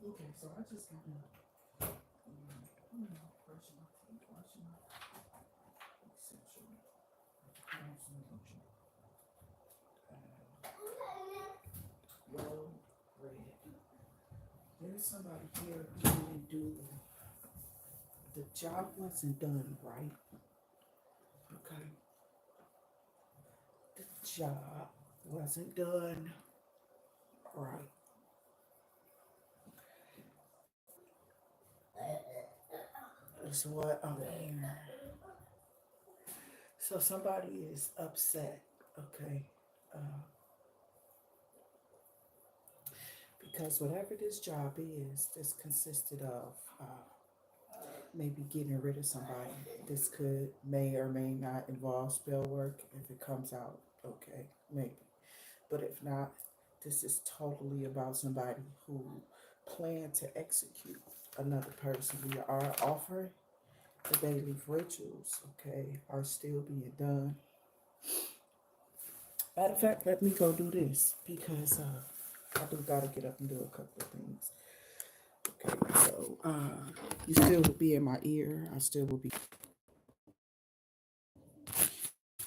Okay, so I just got brushing my teeth, washing my essential, some lotion, yellow, red. There's somebody here who didn't do the job wasn't done right. Okay, the job wasn't done right. Is what I'm hearing. So somebody is upset. Okay. Uh, because whatever this job is, this consisted of maybe getting rid of somebody. This could may or may not involve spell work. If it comes out, okay, maybe. But if not, this is totally about somebody who planned to execute another person. We are offering the bayleaf rituals, okay, are still being done. Matter of fact, let me go do this because I do gotta get up and do a couple of things. Okay, so you still will be in my ear. I still will be.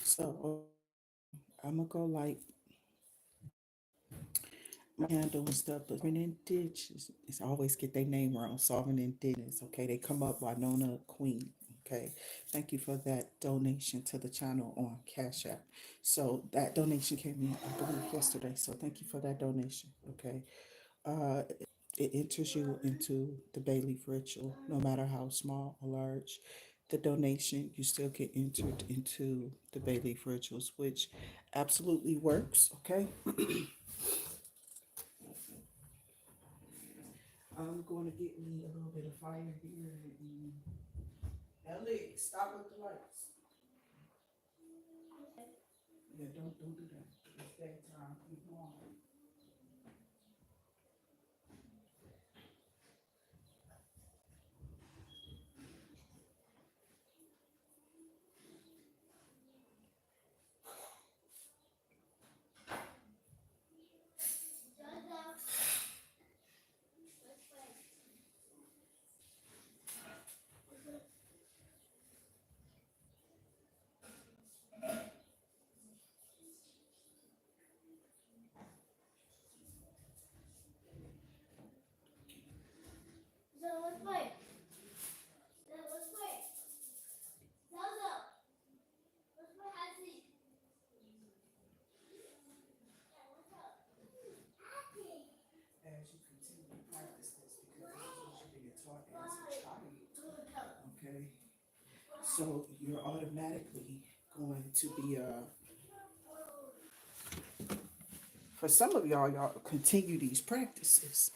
So I'm gonna go like my handle and stuff, but when indigenous, it's always get their name wrong. Solving indigenous. Okay, they come up Winona Queen. Okay, thank you for that donation to the channel on Cash App. So that donation came in, I believe, yesterday. So thank you for that donation. Okay, uh, it enters you into the bayleaf ritual, no matter how small or large. The donation, you still get entered into the bayleaf rituals, which absolutely works. Okay. I'm going to get me a little bit of fire here. Ellie, stop with the lights. Yeah, don't do that. It's daytime. Keep on. As you continue to practice this, because this is what you're being taught as a child. Okay. So you're automatically going to be for some of y'all continue these practices.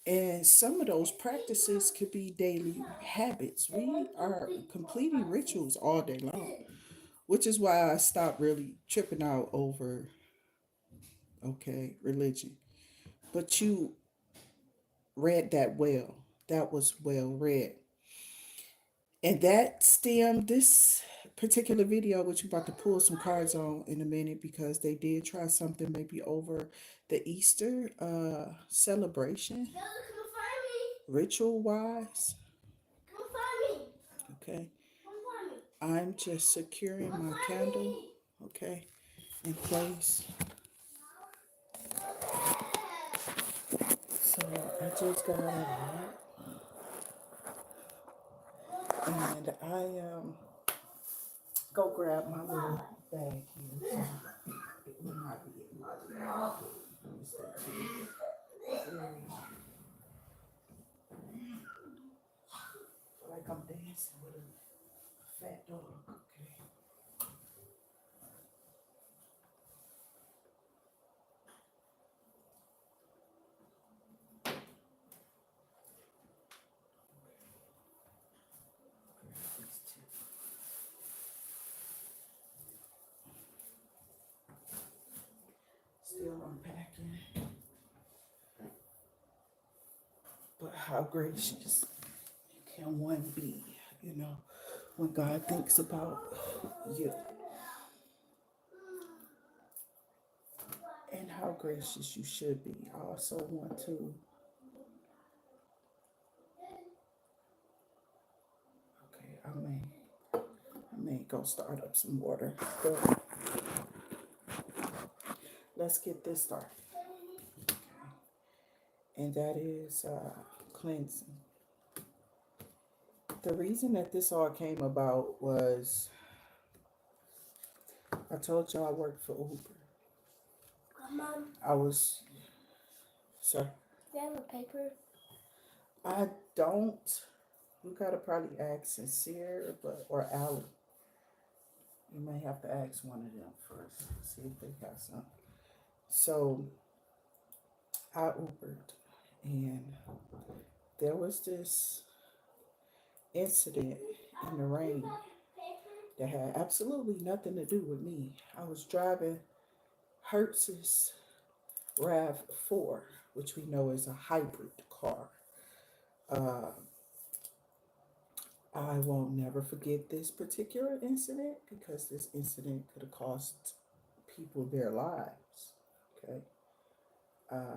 And some of those practices could be daily habits. We are completing rituals all day long, which is why I stopped really tripping out over, okay, religion. But you read that well. That was well read. And that stemmed this particular video, which we're about to pull some cards on in a minute because they did try something maybe over the Easter celebration, ritual wise. Okay. I'm just securing my candle, okay, in place. So I just got out of that, and I go grab my little bag here. So it will not be in my bag. Let me stay here. Feel like I'm dancing with a fat dog. Okay. Still unpacking, but how gracious can one be, you know, when God thinks about you, and how gracious you should be. I also want to me go start up some water. But let's get this started. And that is cleansing. The reason that this all came about was I told you I worked for Uber. Mom, I was, sorry. do you have a paper? I don't. You gotta probably ask Sincere, or Allie. You may have to ask one of them first, see if they got some. So I Ubered, and there was this incident in the rain that had absolutely nothing to do with me. I was driving Hertz's RAV4, which we know is a hybrid car. Uh, I won't never forget this particular incident because this incident could have cost people their lives. Okay. Uh,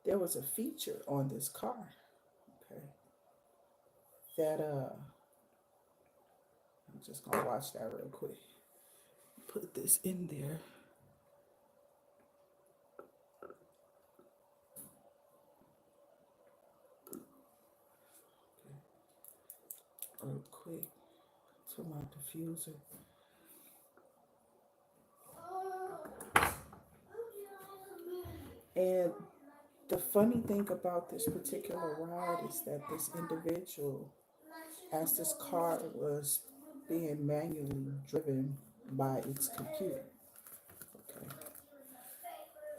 there was a feature on this car. Okay. That I'm just gonna watch that real quick. Put this in there. Real quick to my diffuser. And the funny thing about this particular ride is that this individual, as this car was being manually driven by its computer, okay,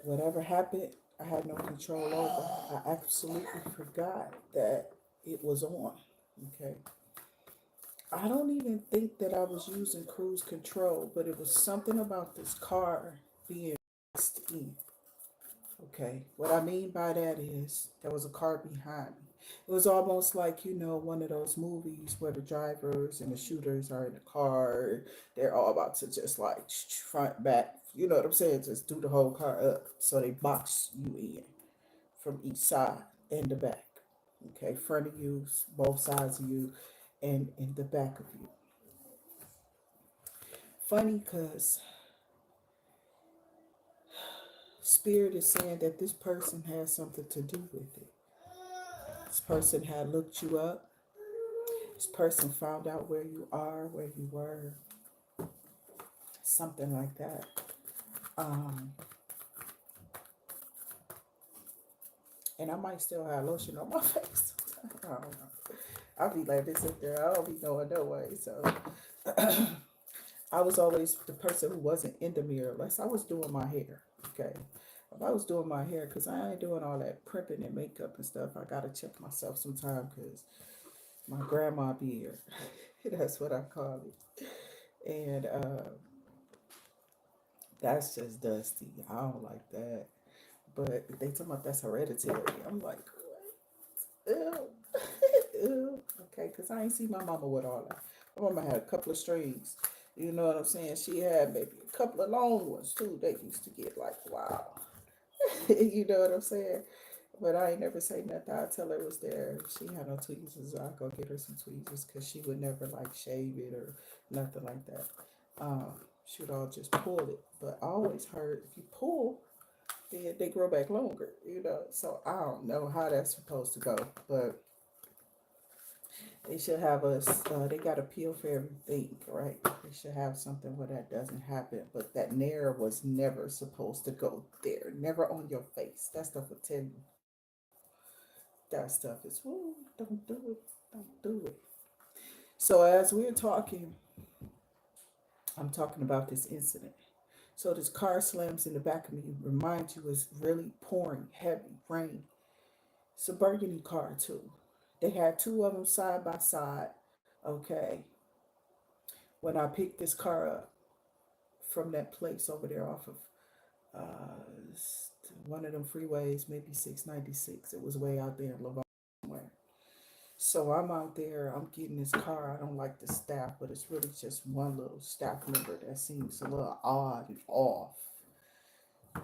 whatever happened, I had no control over. I absolutely forgot that it was on. Okay. I don't even think that I was using cruise control, but it was something about this car being mixed in. Okay, what I mean by that is there was a car behind me. It was almost like, one of those movies where the drivers and the shooters are in the car. They're all about to just like front, back, you know what I'm saying? Just do the whole car up. So they box you in from each side and the back. Okay, front of you, both sides of you, and in the back of you. Funny because Spirit is saying that this person has something to do with it. This person had looked you up. This person found out where you are, where you were, something like that. And I might still have lotion on my face. I don't know. I'll be like this up there. I don't be knowing no way. So I was always the person who wasn't in the mirror unless I was doing my hair. Okay. If I was doing my hair, because I ain't doing all that primping and makeup and stuff, I got to check myself sometime because my grandma beard. That's what I call it. And that's just dusty. I don't like that. But they talking about that's hereditary. I'm like, what? Ew. Ew. Okay, because I ain't see my mama with all that. My mama had a couple of strings. You know what I'm saying? She had maybe a couple of long ones too. They used to get like, wow. You know what I'm saying? But I ain't never say nothing. I tell her it was there. If she had no tweezers, I go get her some tweezers because she would never like shave it or nothing like that. She would all just pull it. But I always heard if you pull, then they grow back longer. So I don't know how that's supposed to go, but they should have us. They got a peel for everything, right? They should have something where that doesn't happen. But that nair was never supposed to go there. Never on your face. That stuff will tell you. That stuff is, ooh, don't do it. Don't do it. So as we're talking, I'm talking about this incident. So this car slams in the back of me. Remind you, it's really pouring heavy rain. It's a burgundy car too. They had two of them side by side. Okay. When I picked this car up from that place over there off of uh, one of them freeways, maybe 696. It was way out there in Laverne somewhere. So I'm out there, I'm getting this car. I don't like the staff, but it's really just one little staff member that seems a little odd and off.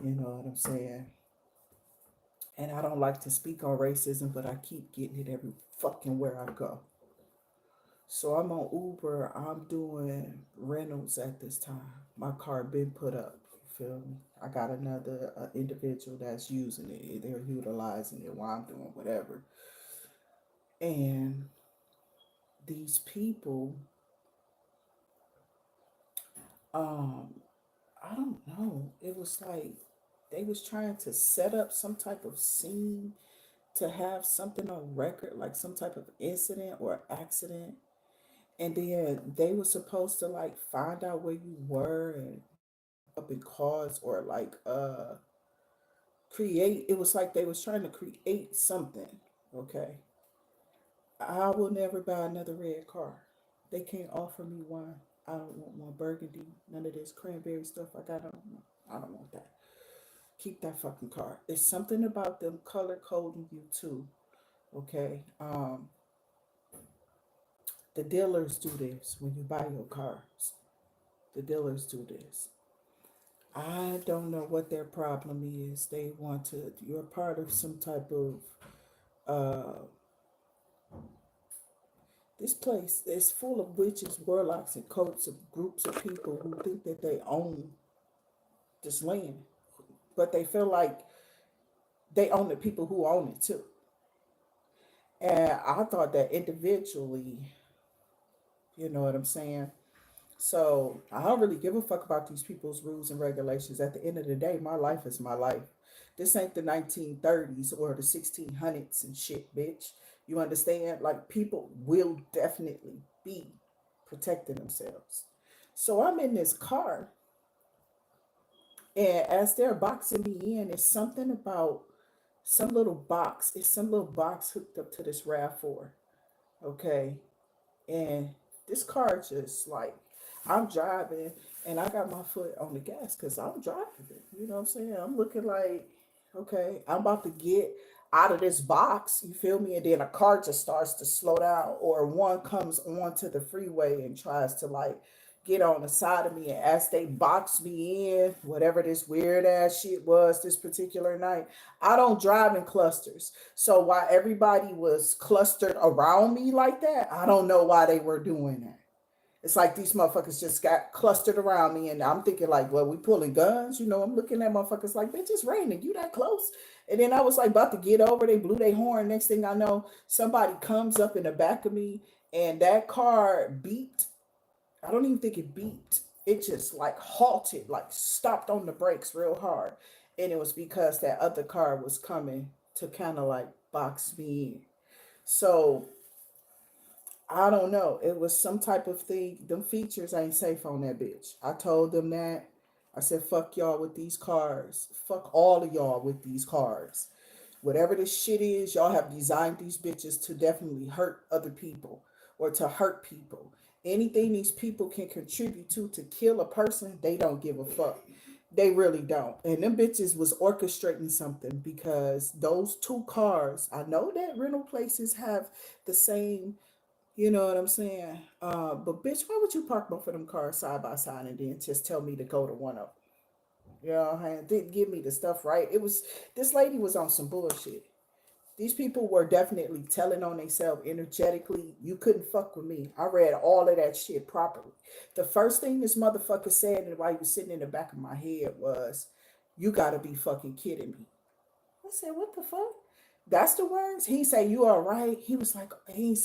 You know what I'm saying? And I don't like to speak on racism, but I keep getting it every fucking where I go. So I'm on Uber. I'm doing rentals at this time. My car been put up. You feel me? I got another individual that's using it. They're utilizing it while I'm doing whatever. And these people, um, I don't know. It was like they was trying to set up some type of scene to have something on record, like some type of incident or accident. And then they were supposed to like find out where you were and up in cars or like create, it was like they was trying to create something. Okay. I will never buy another red car. They can't offer me one. I don't want one burgundy, none of this cranberry stuff I got on. I don't want that. Keep that fucking car. It's something about them color coding you too. Okay. The dealers do this when you buy your cars. The dealers do this. I don't know what their problem is. They want to, you're part of some type of, uh, this place is full of witches, warlocks, and cults of groups of people who think that they own this land, but they feel like they own the people who own it too. And I thought that individually, you know what I'm saying? So I don't really give a fuck about these people's rules and regulations. At the end of the day, my life is my life. This ain't the 1930s or the 1600s and shit, bitch. You understand? Like, people will definitely be protecting themselves. So I'm in this car, and as they're boxing me in, it's something about some little box. It's some little box hooked up to this RAV4. Okay. And this car just like, I'm driving and I got my foot on the gas because I'm driving it. You know what I'm saying? I'm looking like, okay, I'm about to get out of this box. You feel me? And then a car just starts to slow down, or one comes onto the freeway and tries to like get on the side of me. And as they box me in, whatever this weird ass shit was this particular night, I don't drive in clusters. So while everybody was clustered around me like that, I don't know why they were doing that. It's like these motherfuckers just got clustered around me, and I'm thinking like, well, we pulling guns, you know? I'm looking at motherfuckers like, bitch, it's raining. You that close? And then I was like about to get over. They blew their horn. Next thing I know, somebody comes up in the back of me, and that car beeped. I don't even think it beeped. It just like halted, like stopped on the brakes real hard. And it was because that other car was coming to kind of like box me in. So I don't know. It was some type of thing. Them features ain't safe on that bitch. I told them that. I said, fuck y'all with these cars. Fuck all of y'all with these cars. Whatever this shit is, y'all have designed these bitches to definitely hurt other people or to hurt people. Anything these people can contribute to kill a person, they don't give a fuck. They really don't. And them bitches was orchestrating something because those two cars, I know that rental places have the same, you know what I'm saying? But bitch, why would you park both of them cars side by side and then just tell me to go to one of them? You know, and didn't give me the stuff right. It was, this lady was on some bullshit. These people were definitely telling on themselves energetically. You couldn't fuck with me. I read all of that shit properly. The first thing this motherfucker said, and while he was sitting in the back of my head, was, "You gotta be fucking kidding me." I said, "What the fuck?" That's the words. He said, "You all right?" He was like, he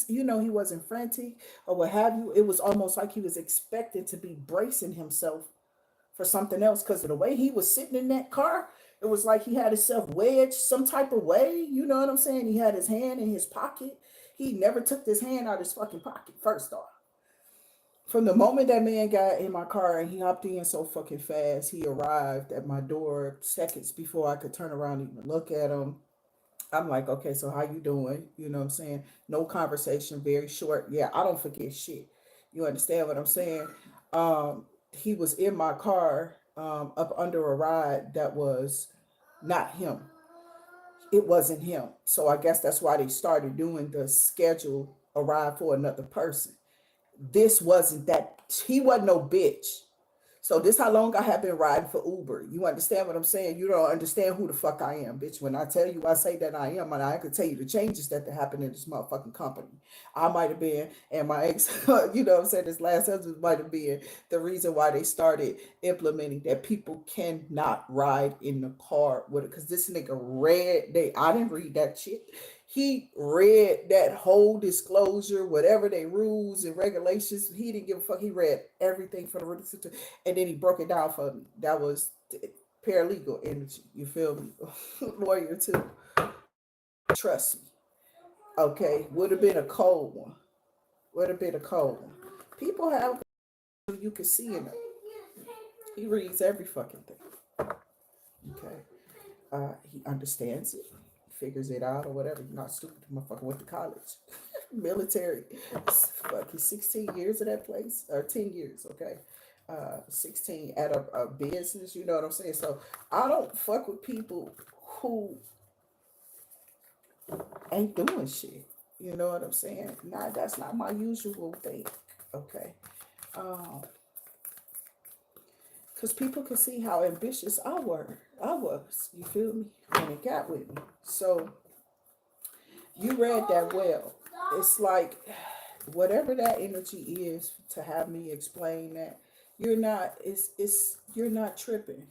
wasn't frantic or what have you. It was almost like he was expected to be bracing himself for something else because of the way he was sitting in that car. It was like he had himself wedged some type of way. You know what I'm saying? He had his hand in his pocket. He never took his hand out of his fucking pocket, first off. From the moment that man got in my car and he hopped in so fucking fast, he arrived at my door seconds before I could turn around and even look at him. I'm like, okay, so how you doing? You know what I'm saying? No conversation, very short. Yeah, I don't forget shit. You understand what I'm saying? He was in my car, up under a ride that was not him. It wasn't him. So I guess that's why they started doing the schedule a ride for another person. This wasn't that. He wasn't no bitch. So this how long I have been riding for Uber. You understand what I'm saying? You don't understand who the fuck I am, bitch. When I tell you I say that I am, and I could tell you the changes that happened in this motherfucking company. I might have been, and my ex, you know what I'm saying, this last husband might have been the reason why they started implementing that people cannot ride in the car with it. Cause this nigga read I didn't read that shit. He read that whole disclosure, whatever they rules and regulations. He didn't give a fuck. He read everything for the and then he broke it down for me. That was paralegal energy. You feel me? Lawyer too. Trust me. Okay, would have been a cold one. Would have been a cold one. People have you can see in it. He reads every fucking thing. Okay, he understands it, figures it out or whatever. You're not stupid. Motherfucker went to college, military. Fuck, he's 16 years at that place or 10 years. Okay, 16 at a business. You know what I'm saying? So I don't fuck with people who ain't doing shit. You know what I'm saying? Nah, that's not my usual thing. Okay. Because people could see how ambitious I was. You feel me? When it got with me. So you read that well. It's like whatever that energy is to have me explain that you're not tripping.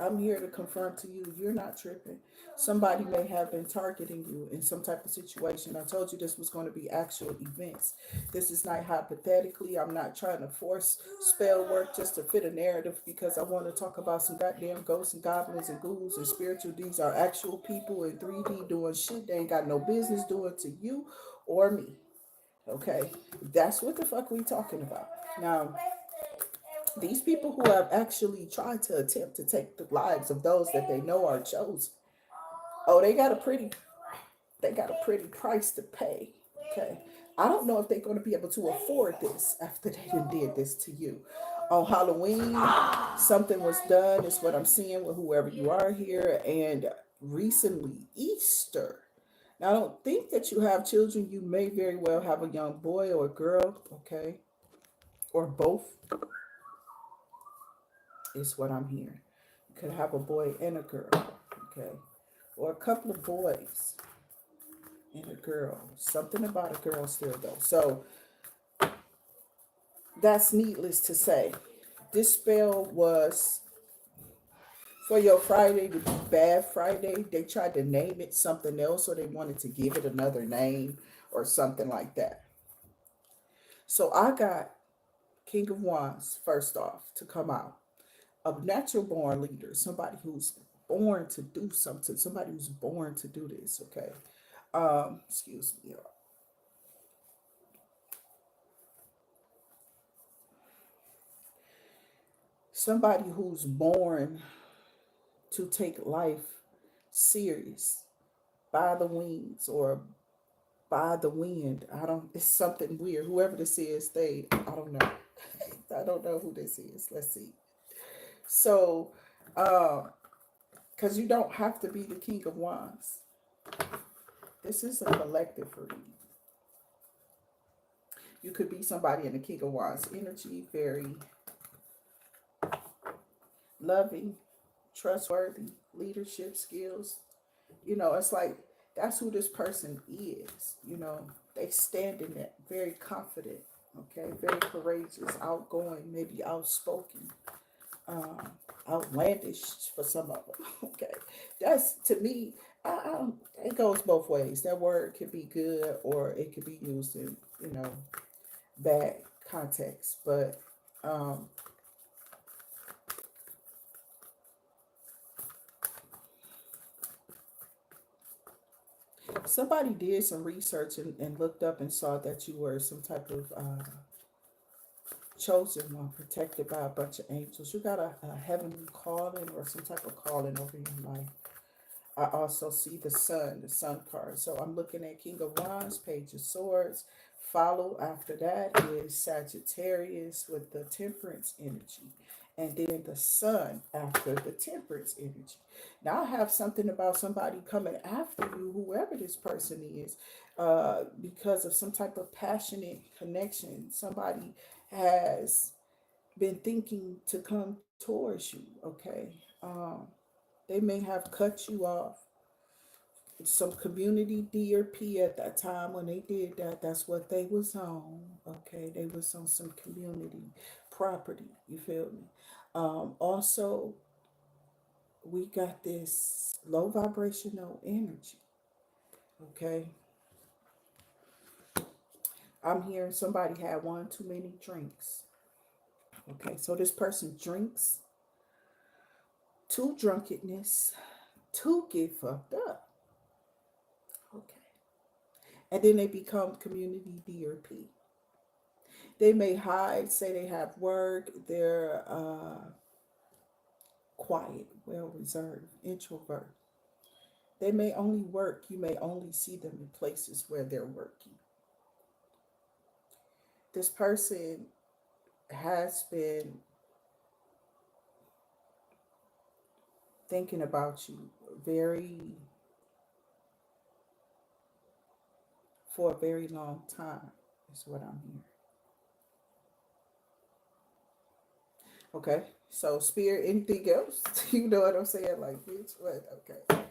I'm here to confirm to you, you're not tripping. Somebody may have been targeting you in some type of situation. I told you this was going to be actual events. This is not hypothetically. I'm not trying to force spell work just to fit a narrative because I want to talk about some goddamn ghosts and goblins and ghouls and spiritual. These are actual people in 3D doing shit they ain't got no business doing to you or me. Okay? That's what the fuck we talking about. Now, these people who have actually tried to attempt to take the lives of those that they know are chosen. Oh, they got a pretty price to pay. Okay. I don't know if they're going to be able to afford this after they done did this to you. On Halloween, something was done, is what I'm seeing with whoever you are here. And recently, Easter. Now, I don't think that you have children. You may very well have a young boy or a girl, okay? Or both, is what I'm hearing. You could have a boy and a girl, okay? Or a couple of boys and a girl. Something about a girl still, though. So that's needless to say. This spell was for your Friday to be Bad Friday. They tried to name it something else, or they wanted to give it another name or something like that. So I got King of Wands first off to come out. A natural born leader, somebody who's born to do something, somebody who's born to do this, okay? Excuse me. Somebody who's born to take life serious by the wings or by the wind. I don't, it's something weird. Whoever this is, I don't know. I don't know who this is. Let's see. So, because you don't have to be the King of Wands. This is a collective reading. You could be somebody in the King of Wands energy, very loving, trustworthy, leadership skills. You know, it's like that's who this person is. You know, they stand in that, very confident, okay, very courageous, outgoing, maybe outspoken, outlandish for some of them. Okay, that's to me. It goes both ways. That word could be good or it could be used in bad context. But somebody did some research and looked up and saw that you were some type of chosen one, protected by a bunch of angels. You got a heavenly calling or some type of calling over your life. I also see the sun card. So I'm looking at King of Wands, Page of Swords. Follow after that is Sagittarius with the Temperance energy. And then the sun after the Temperance energy. Now I have something about somebody coming after you, whoever this person is, because of some type of passionate connection. Somebody has been thinking to come towards you, okay? They may have cut you off some community DRP at that time when they did that. That's what they was on. Okay, they was on some community property. You feel me? Also, we got this low vibrational energy. Okay, I'm hearing somebody had one too many drinks. Okay, so this person drinks to drunkenness to get fucked up. Okay, and then they become community DRP. They may hide, say they have work, they're quiet, well reserved, introvert. They may only work, you may only see them in places where they're working. This person has been thinking about you very for a very long time, is what I'm hearing. Okay, so spirit, anything else? You know what I'm saying? Like, bitch, what? Okay.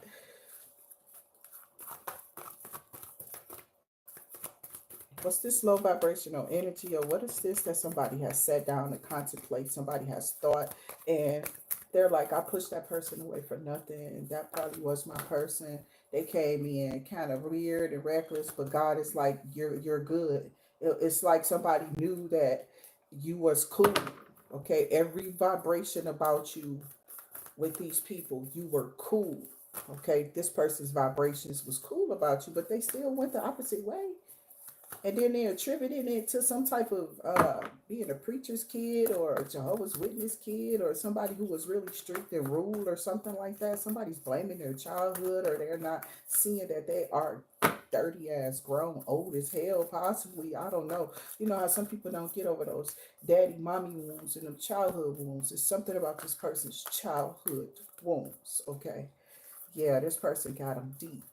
What's this low vibrational energy, or what is this that somebody has sat down to contemplate, somebody has thought, and they're like, I pushed that person away for nothing, and that probably was my person. They came in kind of weird and reckless, but God is like, you're good. It's like somebody knew that you was cool. Okay, every vibration about you with these people, you were cool. Okay, this person's vibrations was cool about you, but they still went the opposite way, and then they're attributing it to some type of being a preacher's kid or a Jehovah's Witness kid or somebody who was really strict and ruled or something like that. Somebody's blaming their childhood, or they're not seeing that they are dirty ass grown old as hell, possibly. I don't know. You know how some people don't get over those daddy mommy wounds and them childhood wounds. It's something about this person's childhood wounds. Okay, yeah, this person got them deep.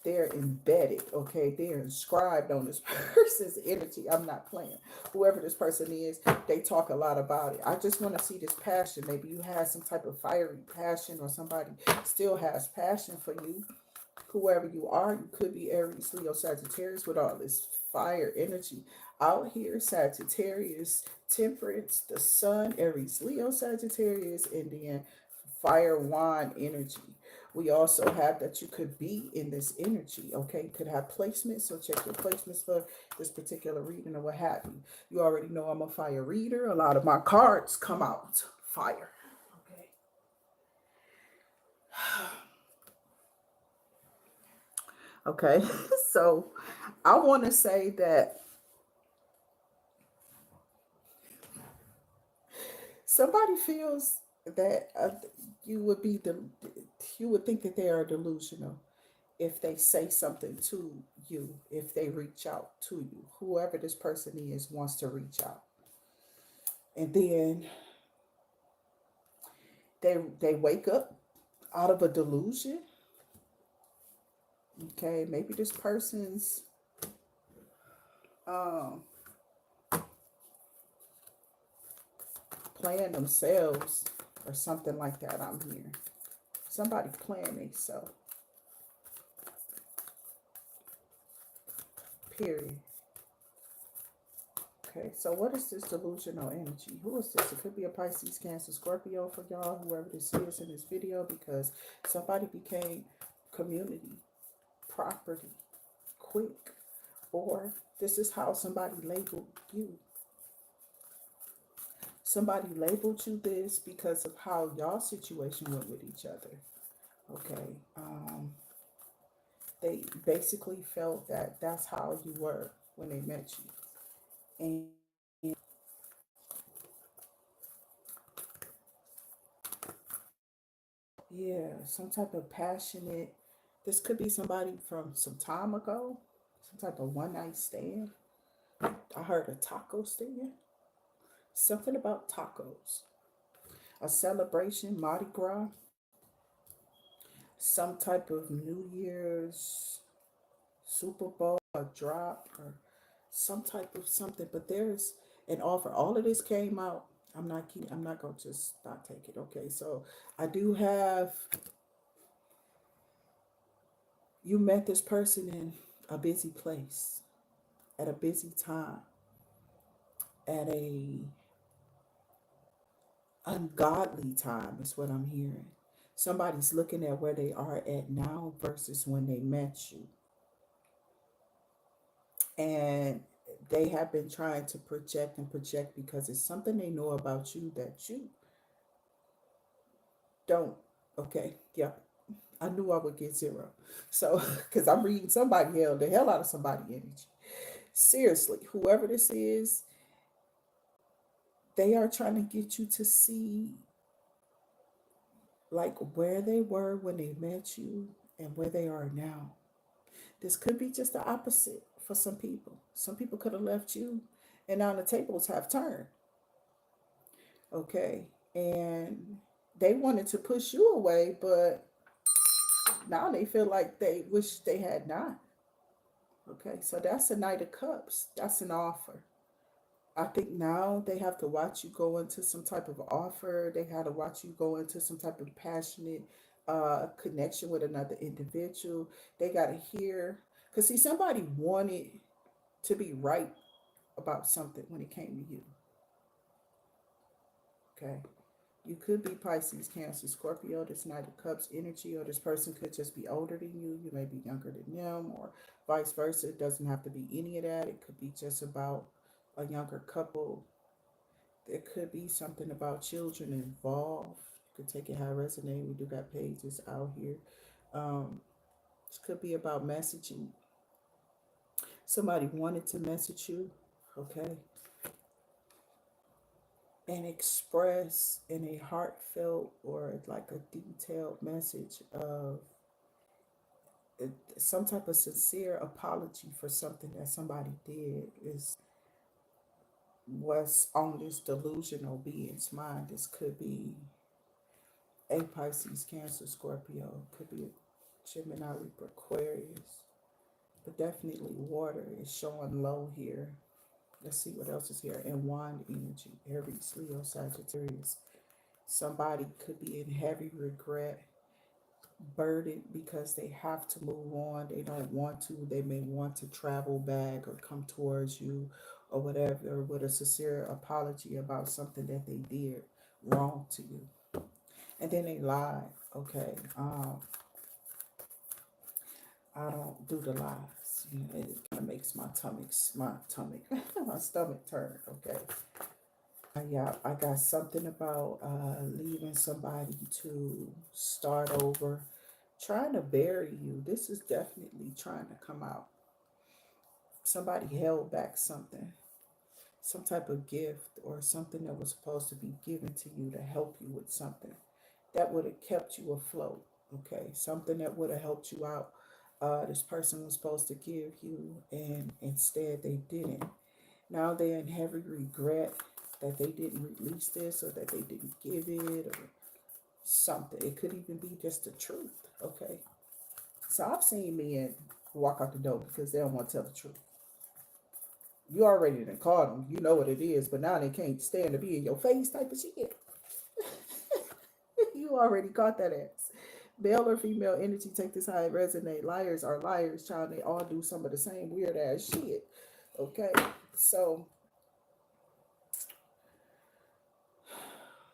They're embedded, okay? They're inscribed on this person's energy. I'm not playing. Whoever this person is, they talk a lot about it. I just want to see this passion. Maybe you have some type of fiery passion, or somebody still has passion for you. Whoever you are, you could be Aries, Leo, Sagittarius with all this fire energy out here. Sagittarius, Temperance, the Sun, Aries, Leo, Sagittarius, and then fire wand energy. We also have that you could be in this energy. Okay, you could have placements, so check your placements for this particular reading or what have you. You already know I'm a fire reader. A lot of my cards come out fire. Okay. Okay, so I want to say that somebody feels that you would be the you would think that they are delusional if they say something to you, if they reach out to you. Whoever this person is wants to reach out, and then they wake up out of a delusion. Okay, maybe this person's um playing themselves or something like that. I'm here. Somebody playing themselves. Period. Okay, so what is this delusional energy? Who is this? It could be a Pisces, Cancer, Scorpio for y'all, whoever this is in this video, because somebody became community property quick, or this is how somebody labeled you. Somebody labeled you this because of how y'all situation went with each other. Okay, they basically felt that that's how you were when they met you, and yeah, some type of passionate. This could be somebody from some time ago, some type of one night stand. I heard a taco stand. Something about tacos. A celebration, Mardi Gras. Some type of New Year's Super Bowl, a drop, or some type of something. But there's an offer. All of this came out I'm not going to just not take it. Okay, so I do have, you met this person in a busy place, at a busy time, at a ungodly time is what I'm hearing. Somebody's looking at where they are at now versus when they met you. And they have been trying to project and project because it's something they know about you that you don't. Okay, yeah. I knew I would get zero. So, because I'm reading somebody hell, the hell out of somebody energy. Seriously, whoever this is, they are trying to get you to see like where they were when they met you and where they are now. This could be just the opposite for some people. Some people could have left you and now the tables have turned. Okay. And they wanted to push you away, but now they feel like they wish they had not. Okay. So that's a Knight of Cups. That's an offer. I think now they have to watch you go into some type of offer. They have to watch you go into some type of passionate connection with another individual. They got to hear. Because, see, somebody wanted to be right about something when it came to you. Okay. You could be Pisces, Cancer, Scorpio, this Knight of Cups energy, or this person could just be older than you. You may be younger than them, or vice versa. It doesn't have to be any of that. It could be just about a younger couple. There could be something about children involved. You could take it how it resonates. We do got pages out here. This could be about messaging. Somebody wanted to message you, okay, and express in a heartfelt or like a detailed message of some type of sincere apology for something that somebody did is what's on this delusional being's mind. This could be a Pisces, Cancer, Scorpio, could be a Gemini, Libra, Aquarius, but definitely water is showing low here. Let's see what else is here. And wand energy, Aries, Leo, Sagittarius. Somebody could be in heavy regret, burdened because they have to move on. They don't want to. They may want to travel back or come towards you or whatever with a sincere apology about something that they did wrong to you. And then they lied. Okay. I don't do the lies. You know, it kind of makes my stomach turn. Okay. Yeah, I got something about leaving somebody to start over, trying to bury you. This is definitely trying to come out. Somebody held back something, some type of gift or something that was supposed to be given to you to help you with something that would have kept you afloat. Okay, something that would have helped you out. This person was supposed to give you, and instead they didn't. Now they're in heavy regret that they didn't release this or that they didn't give it or something. It could even be just the truth. Okay, so I've seen men walk out the door because they don't want to tell the truth. You already done caught them. You know what it is, but now they can't stand to be in your face type of shit. You already caught that ass. Male or female energy, take this how it resonate. Liars are liars, child. They all do some of the same weird ass shit. Okay, so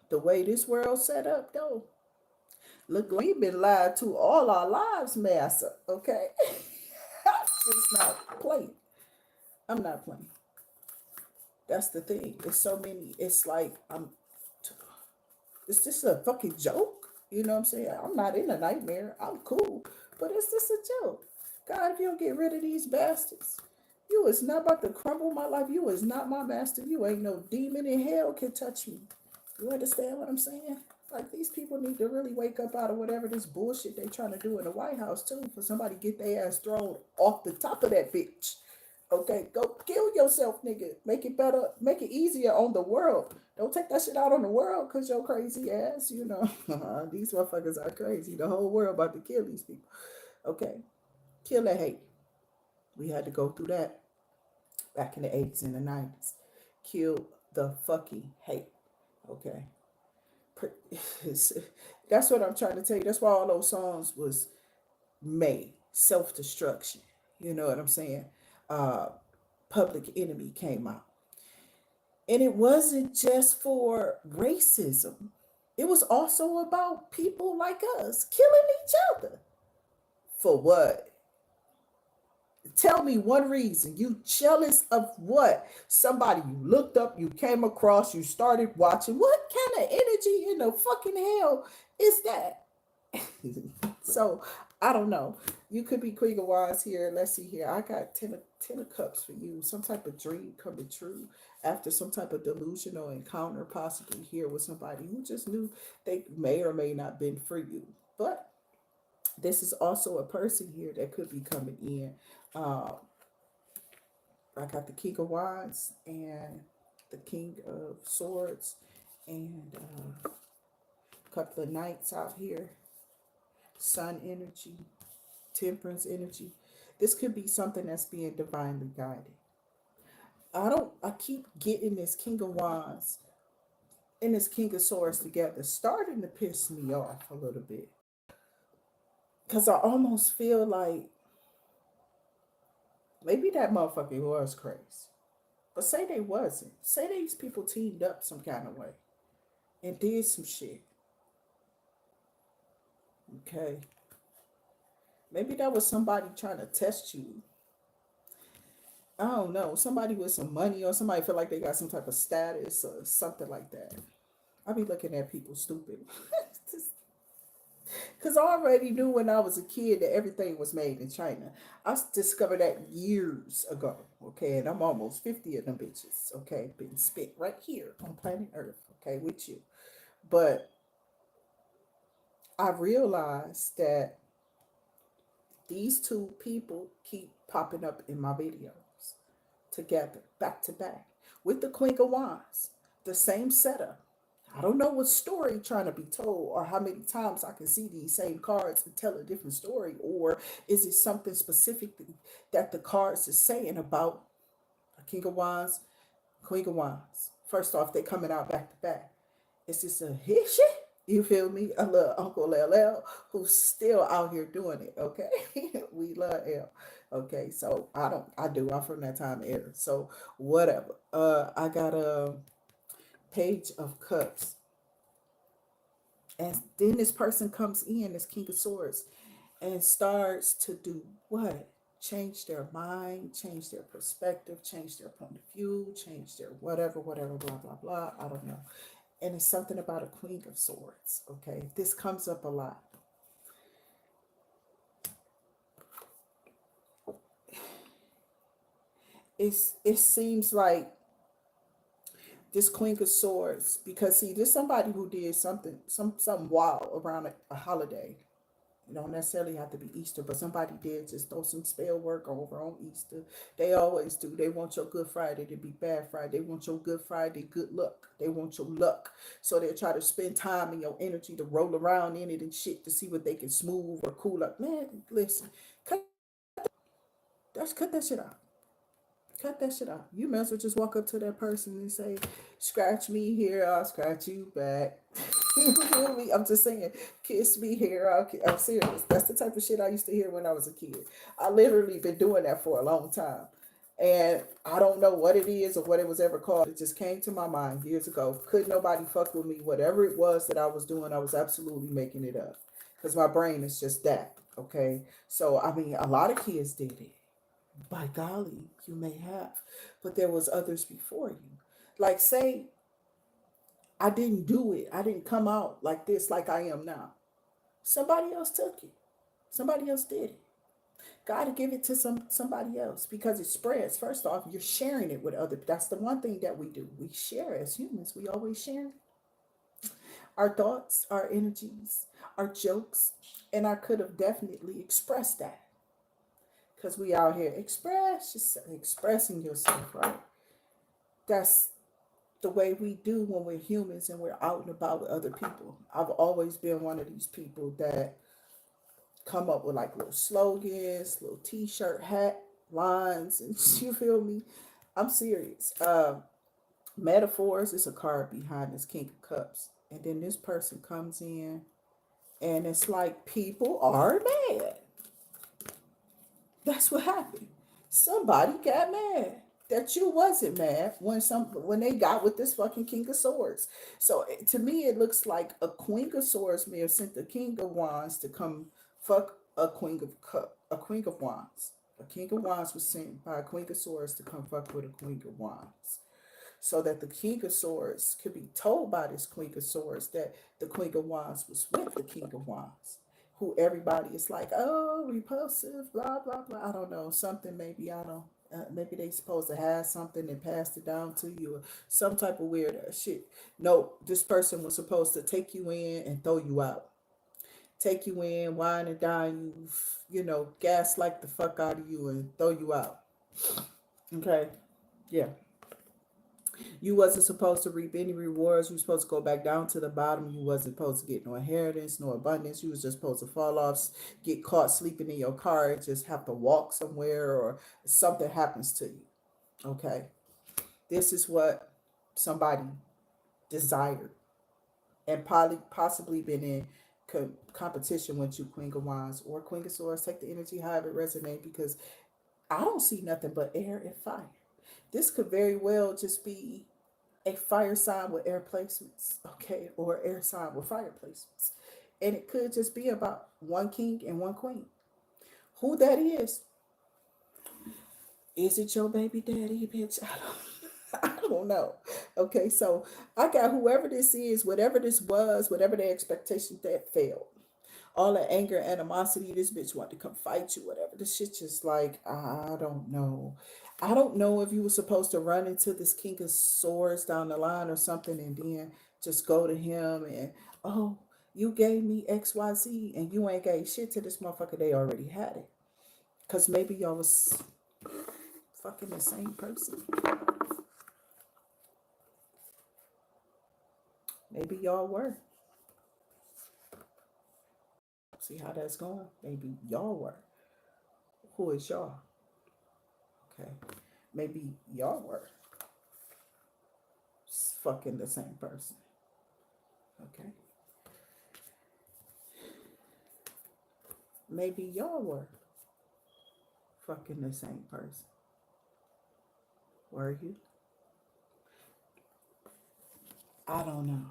the way this world set up, though, look, we've been lied to all our lives, massa. Okay, it's not playing. I'm not playing. That's the thing. It's so many. It's like Is this a fucking joke? You know what I'm saying? I'm not in a nightmare. I'm cool. But is this a joke? God, if you don't get rid of these bastards, you is not about to crumble my life. You is not my master. You ain't no demon in hell can touch me. You understand what I'm saying? Like these people need to really wake up out of whatever this bullshit they trying to do in the White House too. For somebody to get their ass thrown off the top of that bitch. Okay, go kill yourself, nigga. Make it better. Make it easier on the world. Don't take that shit out on the world because your crazy ass, you know. These motherfuckers are crazy. The whole world about to kill these people. Okay, kill that hate. We had to go through that back in the 80s and the 90s. Kill the fucking hate. Okay. That's what I'm trying to tell you. That's why all those songs was made. Self-destruction. You know what I'm saying? Uh, Public Enemy came out. And it wasn't just for racism. It was also about people like us killing each other. For what? Tell me one reason. You jealous of what? Somebody you looked up, you came across, you started watching. What kind of energy in the fucking hell is that? So I don't know. You could be Queen of Wands here. Let's see here. I got ten of Cups for you. Some type of dream coming true after some type of delusional encounter, possibly here with somebody who just knew they may or may not been for you. But this is also a person here that could be coming in. Uh, I got the King of Wands and the King of Swords and a couple of knights out here. Sun energy, Temperance energy. This could be something that's being divinely guided. I keep getting this King of Wands and this King of Swords together, starting to piss me off a little bit. Because I almost feel like maybe that motherfucker was crazy. But say they wasn't. Say these people teamed up some kind of way and did some shit. Okay. Maybe that was somebody trying to test you. I don't know. Somebody with some money or somebody feel like they got some type of status or something like that. I be looking at people stupid. Because I already knew when I was a kid that everything was made in China. I discovered that years ago. Okay. And I'm almost 50 of them bitches. Okay. Been spit right here on planet Earth. Okay. With you. But I realized that these two people keep popping up in my videos together, back to back, with the Queen of Wands. The same setup. I don't know what story trying to be told or how many times I can see these same cards and tell a different story, or is it something specific that the cards is saying about a King of Wands, Queen of Wands? First off, they coming out back to back. Is this a hit shit? You feel me? I love Uncle LL who's still out here doing it. Okay. We love L. Okay. So I do. I'm from that time era. So whatever. I got a Page of Cups. And then this person comes in, this King of Swords, and starts to do what? Change their mind, change their perspective, change their point of view, change their whatever, whatever, blah, blah, blah. I don't know. And it's something about a Queen of Swords. Okay. This comes up a lot. It seems like this Queen of Swords, because see, there's somebody who did something wild around a holiday. It don't necessarily have to be Easter, but somebody did just throw some spell work over on Easter. They always do. They want your Good Friday to be bad Friday. They want your Good Friday good luck. They want your luck. So they try to spend time and your energy to roll around in it and shit to see what they can smooth or cool up. Man, listen, cut that shit out. Cut that shit out. You might as well just walk up to that person and say, scratch me here, I'll scratch you back. You feel me? I'm just saying, kiss me here, I'm serious. That's the type of shit I used to hear when I was a kid. I literally been doing that for a long time. And I don't know what it is or what it was ever called. It just came to my mind years ago. Couldn't nobody fuck with me. Whatever it was that I was doing, I was absolutely making it up. Because my brain is just that. Okay. So, I mean, a lot of kids did it. By golly, you may have, but there was others before you. Like say I didn't do it. I didn't come out like this like I am now. Somebody else took it. Somebody else did it. Gotta give it to somebody else because it spreads. First off, you're sharing it with other. That's the one thing that we do. We share as humans. We always share our thoughts, our energies, our jokes, and I could have definitely expressed that because we out here expressing yourself, right? That's the way we do when we're humans and we're out and about with other people. I've always been one of these people that come up with like little slogans, little t-shirt, hat lines, and you feel me? I'm serious. Metaphors is a card behind this King of Cups. And then this person comes in and it's like people are mad. That's what happened. Somebody got mad that you wasn't mad when they got with this fucking King of Swords. So to me, it looks like a Queen of Swords may have sent the King of Wands to come fuck a Queen of Wands. A King of Wands was sent by a Queen of Swords to come fuck with a Queen of Wands, so that the King of Swords could be told by this Queen of Swords that the Queen of Wands was with the King of Wands, who everybody is like, oh, repulsive, blah, blah, blah. I don't know, something maybe, I don't maybe they supposed to have something and passed it down to you or some type of weird shit. No, this person was supposed to take you in and throw you out. Take you in, wine and dine you, gaslight the fuck out of you and throw you out. Okay? Yeah. You wasn't supposed to reap any rewards. You were supposed to go back down to the bottom. You wasn't supposed to get no inheritance, no abundance. You was just supposed to fall off, get caught sleeping in your car, and just have to walk somewhere, or something happens to you. Okay. This is what somebody desired and probably possibly been in competition with you, Queen of Wands or Queen of Swords. Take the energy however it resonate, because I don't see nothing but air and fire. This could very well just be a fire sign with air placements, okay, or air sign with fire placements. And it could just be about one king and one queen. Who that is it your baby daddy, bitch? I don't know. Okay, so I got whoever this is, whatever this was, whatever the expectation that failed. All the anger, animosity, this bitch want to come fight you, whatever. This shit just like, I don't know. I don't know if you were supposed to run into this King of Swords down the line or something and then just go to him and, oh, you gave me XYZ and you ain't gave shit to this motherfucker. They already had it. Because maybe y'all was fucking the same person. Maybe y'all were. See how that's going? Maybe y'all were. Who is y'all? Okay. Maybe y'all were fucking the same person. Okay. Maybe y'all were fucking the same person. Were you? I don't know.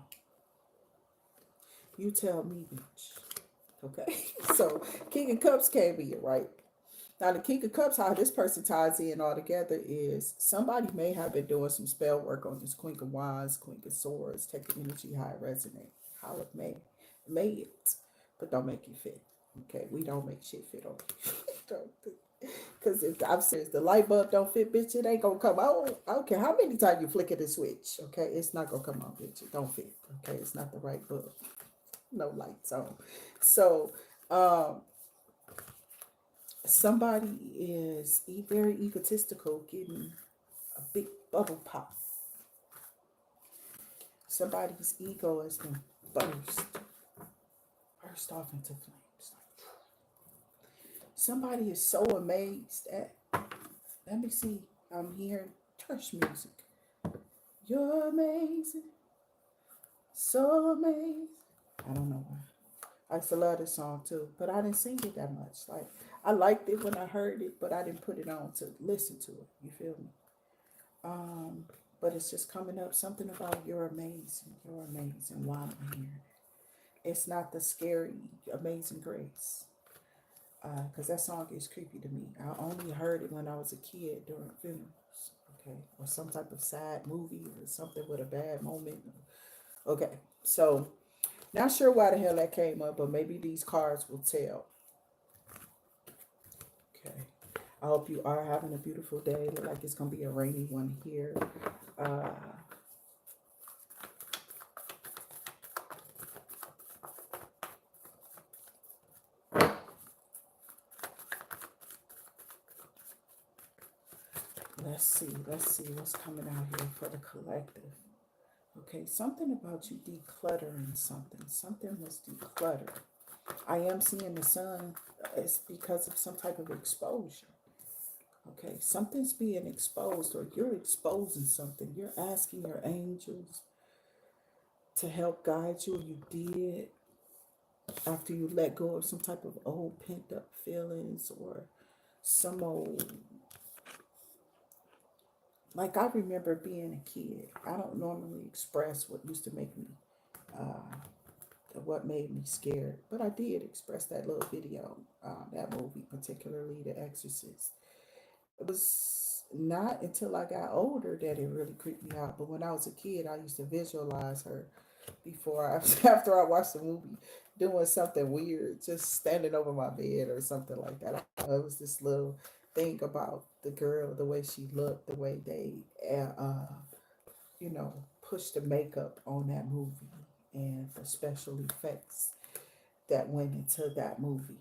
You tell me, bitch. Okay. So King of Cups came in, right? Now the King of Cups, how this person ties in all together is somebody may have been doing some spell work on this Queen of Wands, Queen of Swords, take the energy how it resonate, how it may it, but don't make it fit. Okay, we don't make shit fit on you. Because if I'm serious, the light bulb don't fit, bitch, it ain't gonna come on. I don't care how many times you flick the switch. Okay, it's not gonna come on, bitch. It don't fit. Okay, it's not the right bulb. No lights on. So, somebody is very egotistical, getting a big bubble pop. Somebody's ego has been burst off into flames. Somebody is so amazed at, let me see, I'm hearing church music. You're amazing, so amazing. I don't know why. I used to love this song too, but I didn't sing it that much. Like, I liked it when I heard it, but I didn't put it on to listen to it. You feel me? But it's just coming up something about you're amazing. You're amazing. Why am I here? It's not the scary Amazing Grace. Because that song is creepy to me. I only heard it when I was a kid during funerals. Okay. Or some type of sad movie or something with a bad moment. Okay. So, not sure why the hell that came up, but maybe these cards will tell. Okay. I hope you are having a beautiful day. Look like it's going to be a rainy one here. Let's see what's coming out here for the collective. Okay, something about you decluttering something. Something was decluttered. I am seeing the sun. It's because of some type of exposure. Okay, something's being exposed, or you're exposing something. You're asking your angels to help guide you, or you did after you let go of some type of old pent up feelings or some old. Like, I remember being a kid. I don't normally express what used to make me, uh, what made me scared, but I did express that little video, that movie, particularly The Exorcist. It was not until I got older that it really creeped me out. But when I was a kid, I used to visualize her before after I watched the movie doing something weird, just standing over my bed or something like that. It was this little thing about the girl, the way she looked, the way they, you know, pushed the makeup on that movie and the special effects that went into that movie.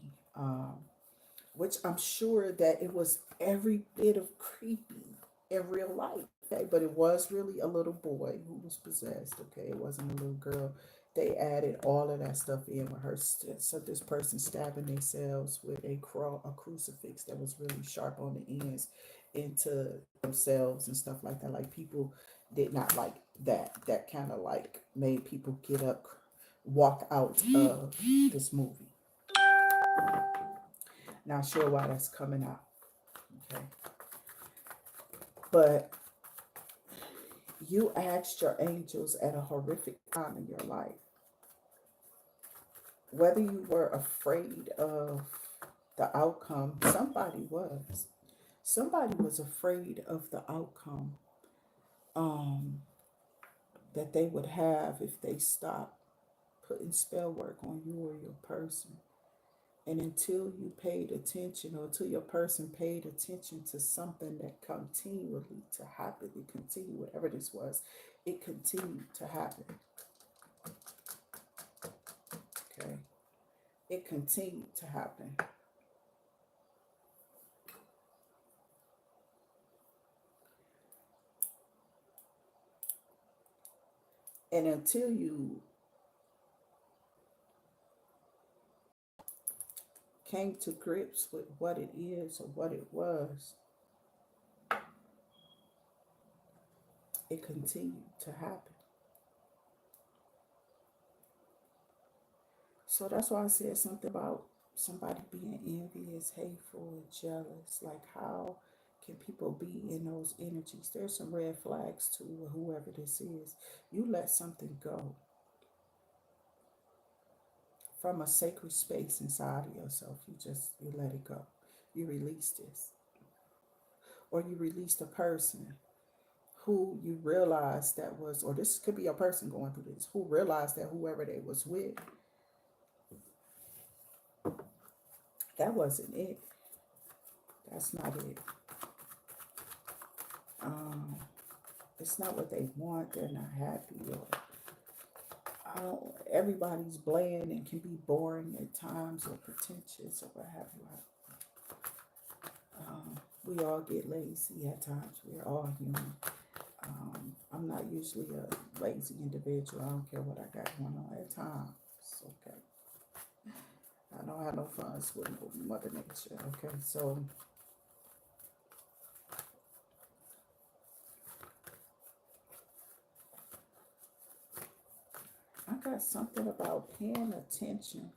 Which I'm sure that it was every bit of creepy in real life. Okay, but it was really a little boy who was possessed. Okay, it wasn't a little girl. They added all of that stuff in with her. So this person stabbing themselves with a crucifix that was really sharp on the ends into themselves and stuff like that. Like, people did not like that. That kind of like made people get up, walk out of this movie. Not sure why that's coming out. Okay. But you asked your angels at a horrific time in your life, whether you were afraid of the outcome. Somebody was afraid of the outcome, um, that they would have if they stopped putting spell work on you or your person. And until you paid attention, or until your person paid attention to something that continually to happen, it continued, whatever this was, it continued to happen. Okay. It continued to happen. And until you came to grips with what it is or what it was, it continued to happen. So that's why I said something about somebody being envious, hateful, jealous. Like, how can people be in those energies? There's some red flags to whoever this is. You let something go from a sacred space inside of yourself. You let it go. You release this. Or you released a person who you realized that was, or this could be a person going through this, who realized that whoever they was with, that wasn't it. That's not it. Um, it's not what they want. They're not happy. Or I don't, everybody's bland and can be boring at times, or pretentious, or what have you. We all get lazy at times. We're all human. I'm not usually a lazy individual. I don't care what I got going on at times. It's okay. I don't have no fun with Mother Nature. Okay, so I got something about paying attention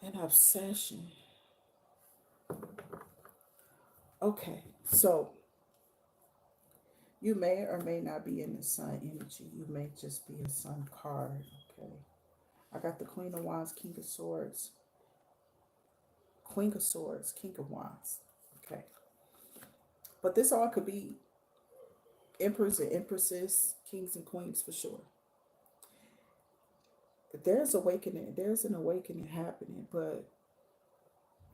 and obsession. Okay, so you may or may not be in the sun energy. You may just be a sun card. Okay, I got the Queen of Wands, King of Swords, Queen of Swords, King of Wands. Okay, but this all could be emperors and empresses, kings and queens for sure. There's awakening. There's an awakening happening, but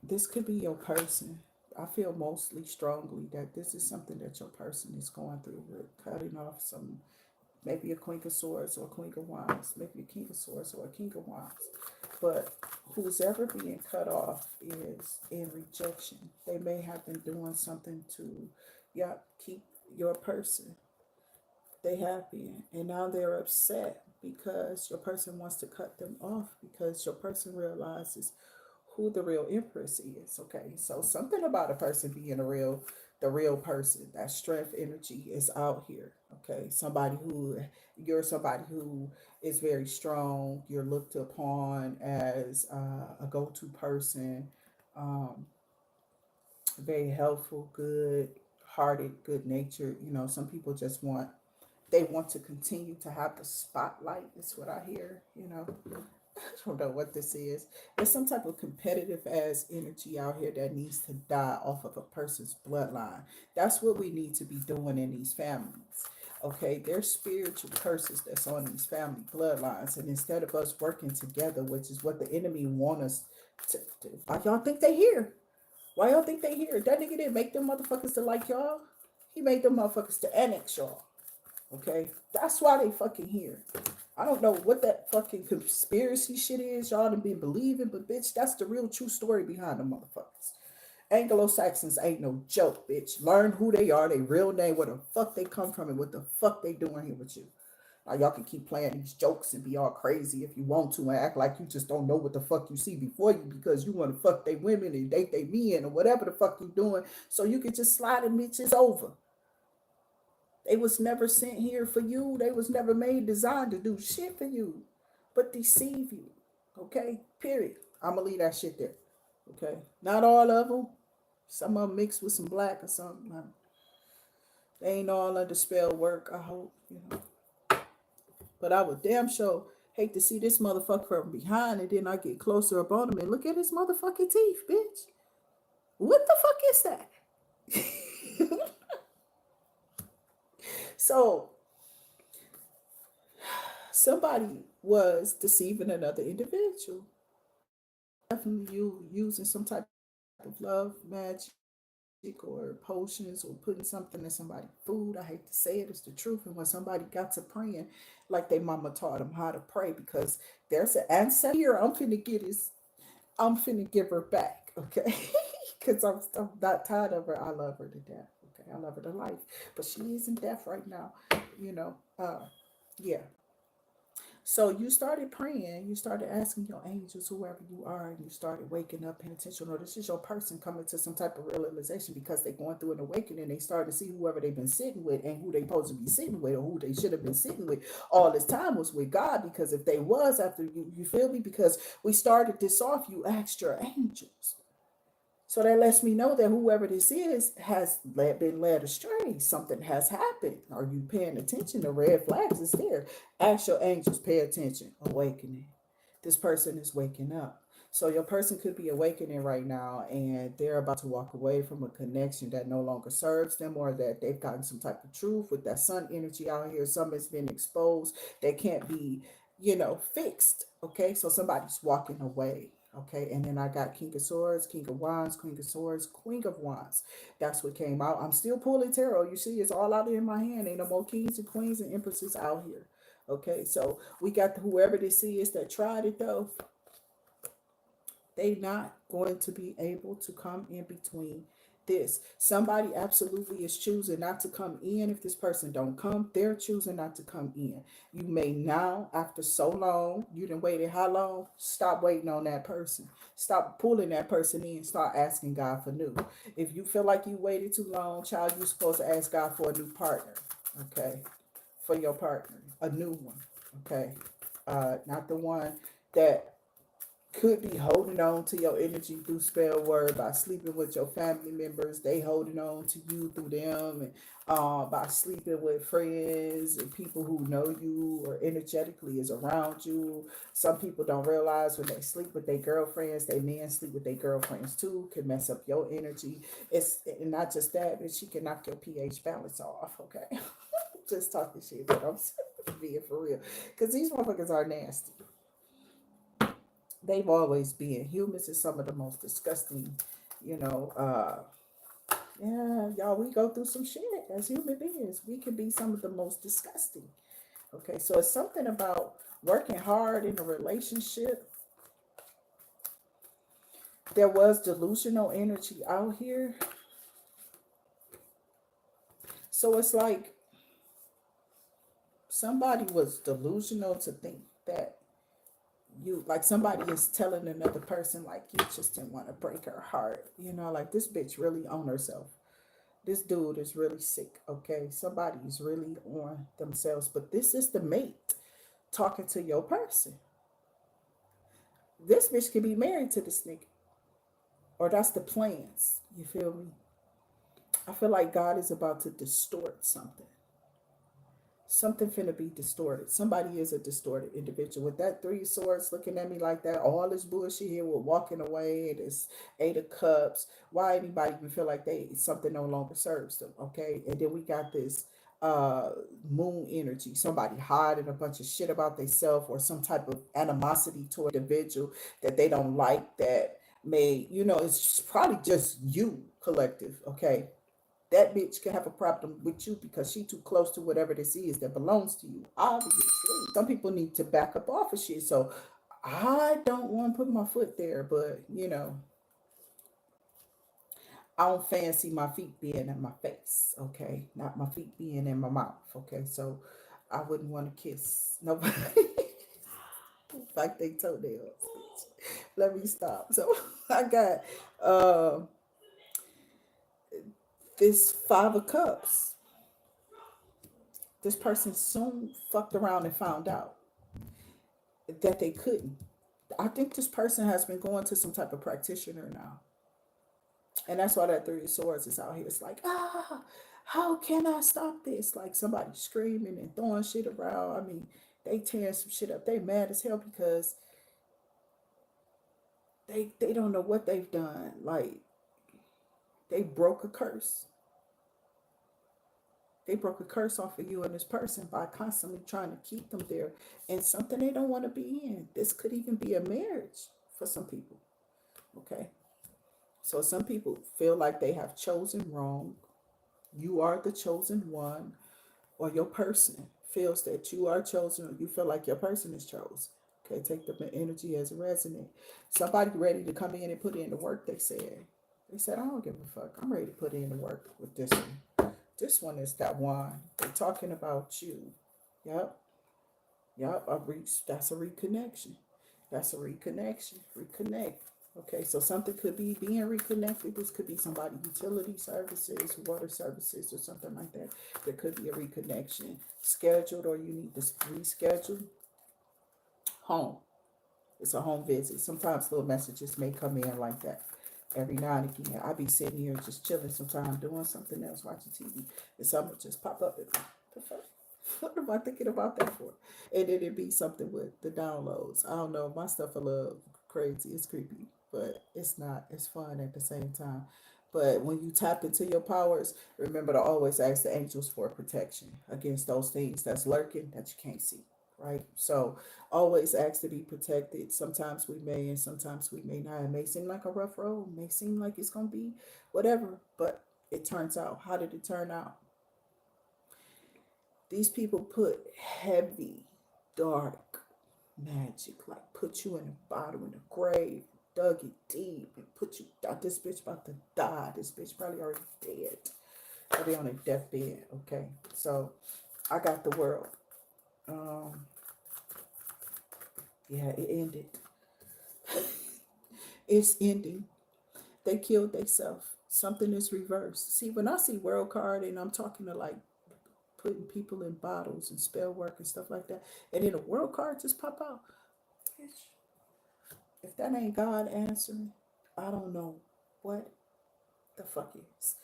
this could be your person. I feel mostly strongly that this is something that your person is going through. We're cutting off some, maybe a Queen of Swords or a Queen of Wands, maybe a King of Swords or a King of Wands. But who's ever being cut off is in rejection. They may have been doing something to, yeah, keep your person. They have been, and now they're upset because your person wants to cut them off, because your person realizes who the real empress is. Okay, so something about a person being the real person, that strength energy is out here. Okay, you're somebody who is very strong. You're looked upon as a go-to person, um, very helpful, good hearted, good natured. Some people just they want to continue to have the spotlight. Is what I hear. I don't know what this is. There's some type of competitive ass energy out here that needs to die off of a person's bloodline. That's what we need to be doing in these families. Okay, there's spiritual curses that's on these family bloodlines, and instead of us working together, which is what the enemy want us to why y'all think they here? Why y'all think they here? That nigga didn't make them motherfuckers to like y'all. He made them motherfuckers to annex y'all. Okay, that's why they fucking here. I don't know what that fucking conspiracy shit is y'all done been believing, but bitch, that's the real true story behind the motherfuckers. Anglo-Saxons ain't no joke, bitch. Learn who they are, they real name, where the fuck they come from, and what the fuck they doing here with you. Now y'all can keep playing these jokes and be all crazy if you want to and act like you just don't know what the fuck you see before you because you want to fuck they women and date they men or whatever the fuck you doing so you can just slide them bitches over. They was never sent here for you. They was never made designed to do shit for you, but deceive you. Okay, period. I'ma leave that shit there. Okay, not all of them. Some of them mixed with some black or something. They ain't all under spell work. I hope. But I would damn sure hate to see this motherfucker from behind, and then I get closer up on him and look at his motherfucking teeth, bitch. What the fuck is that? So somebody was deceiving another individual. Definitely you using some type of love magic or potions or putting something in somebody's food. I hate to say it, it's the truth. And when somebody got to praying, like they mama taught them how to pray, because there's an answer here. I'm finna give her back, okay? Because I'm not tired of her. I love her to death, okay? I love her to life, but she isn't deaf right now, you know. Yeah, so you started praying, you started asking your angels, whoever you are, and you started waking up, paying attention. No, this is your person coming to some type of realization because they're going through an awakening. They started to see whoever they've been sitting with and who they supposed to be sitting with or who they should have been sitting with all this time was with God. Because if they was after you feel me? Because we started this off, you asked your angels. So that lets me know that whoever this is has been led astray. Something has happened. Are you paying attention? The red flags is there. Ask your angels, pay attention. Awakening. This person is waking up. So your person could be awakening right now and they're about to walk away from a connection that no longer serves them, or that they've gotten some type of truth with that sun energy out here. Something's been exposed. They can't be, fixed. Okay. So somebody's walking away. Okay, and then I got King of Swords, King of Wands, Queen of Swords, Queen of Wands. That's what came out. I'm still pulling tarot. You see, it's all out in my hand. Ain't no more kings and queens and empresses out here. Okay, so we got whoever this is that tried it though. They not going to be able to come in between this. Somebody absolutely is choosing not to come in. If this person don't come, they're choosing not to come in. You may now, after so long, you done waited how long? Stop waiting on that person. Stop pulling that person in. Start asking God for new. If you feel like you waited too long, child, you're supposed to ask God for a new partner. Okay, for your partner, a new one. Okay, not the one that could be holding on to your energy through spell word by sleeping with your family members. They holding on to you through them, and by sleeping with friends and people who know you or energetically is around you. Some people don't realize when they sleep with their girlfriends, they men sleep with their girlfriends too, can mess up your energy. It's and not just that, but she can knock your pH balance off. Okay, just talking shit, but I'm being for real because these motherfuckers are nasty. They've always been. Humans is some of the most disgusting, you know. Yeah, y'all, we go through some shit as human beings. We can be some of the most disgusting. Okay, so it's something about working hard in a relationship. There was delusional energy out here. So it's like somebody was delusional to think that You like somebody is telling another person like you just didn't want to break her heart. Like this bitch really on herself. This dude is really sick, okay? Somebody is really on themselves. But this is the mate talking to your person. This bitch could be married to this nigga. Or that's the plans. You feel me? I feel like God is about to distort something. Something finna be distorted. Somebody is a distorted individual. With that three of swords looking at me like that, all this bullshit here with walking away, this eight of cups. Why anybody even feel like they something no longer serves them? Okay. And then we got this uh moon energy. Somebody hiding a bunch of shit about themselves or some type of animosity to an individual that they don't like that may, it's probably just you collective, okay? That bitch can have a problem with you because she too close to whatever this is that belongs to you. Obviously, some people need to back up off of shit. So I don't want to put my foot there, but I don't fancy my feet being in my face. Okay, not my feet being in my mouth. Okay, so I wouldn't want to kiss nobody like they toenails. Let me stop. So I got uh, this five of cups. This person soon fucked around and found out that they couldn't. I think this person has been going to some type of practitioner now. And that's why that three of swords is out here. It's like, how can I stop this? Like somebody screaming and throwing shit around. I mean, they tearing some shit up. They mad as hell because they don't know what they've done. Like they broke a curse. They broke a curse off of you and this person by constantly trying to keep them there in something they don't want to be in. This could even be a marriage for some people. Okay. So some people feel like they have chosen wrong. You are the chosen one, or your person feels that you are chosen, or you feel like your person is chosen. Okay, take the energy as a resonant. Somebody ready to come in and put in the work, they said. They said, I don't give a fuck. I'm ready to put in the work with this one. This one is that one. They're talking about you. Yep. Yep. That's a reconnection. That's a reconnection. Reconnect. Okay, so something could be being reconnected. This could be somebody utility services, water services, or something like that. There could be a reconnection scheduled, or you need to reschedule. Home. It's a home visit. Sometimes little messages may come in like that. Every now and again, I be sitting here just chilling, sometimes doing something else, watching TV, and something just pop up. And the fuck? What am I thinking about that for? And then it'd be something with the downloads. I don't know. My stuff a little crazy. It's creepy, but it's not. It's fun at the same time. But when you tap into your powers, remember to always ask the angels for protection against those things that's lurking that you can't see. Right? So always ask to be protected. Sometimes we may and sometimes we may not. It may seem like a rough road, it may seem like it's gonna be whatever, but it turns out. How did it turn out? These people put heavy, dark magic, like put you in a bottle in a grave, dug it deep, and put you. This bitch about to die. This bitch probably already dead. Probably on a deathbed. Okay, so I got the world. Um, yeah, it ended. It's ending. They killed themselves. Something is reversed. See, when I see world card and I'm talking to like putting people in bottles and spell work and stuff like that, and then a world card just pop out. If that ain't God answering, I don't know what the fuck is.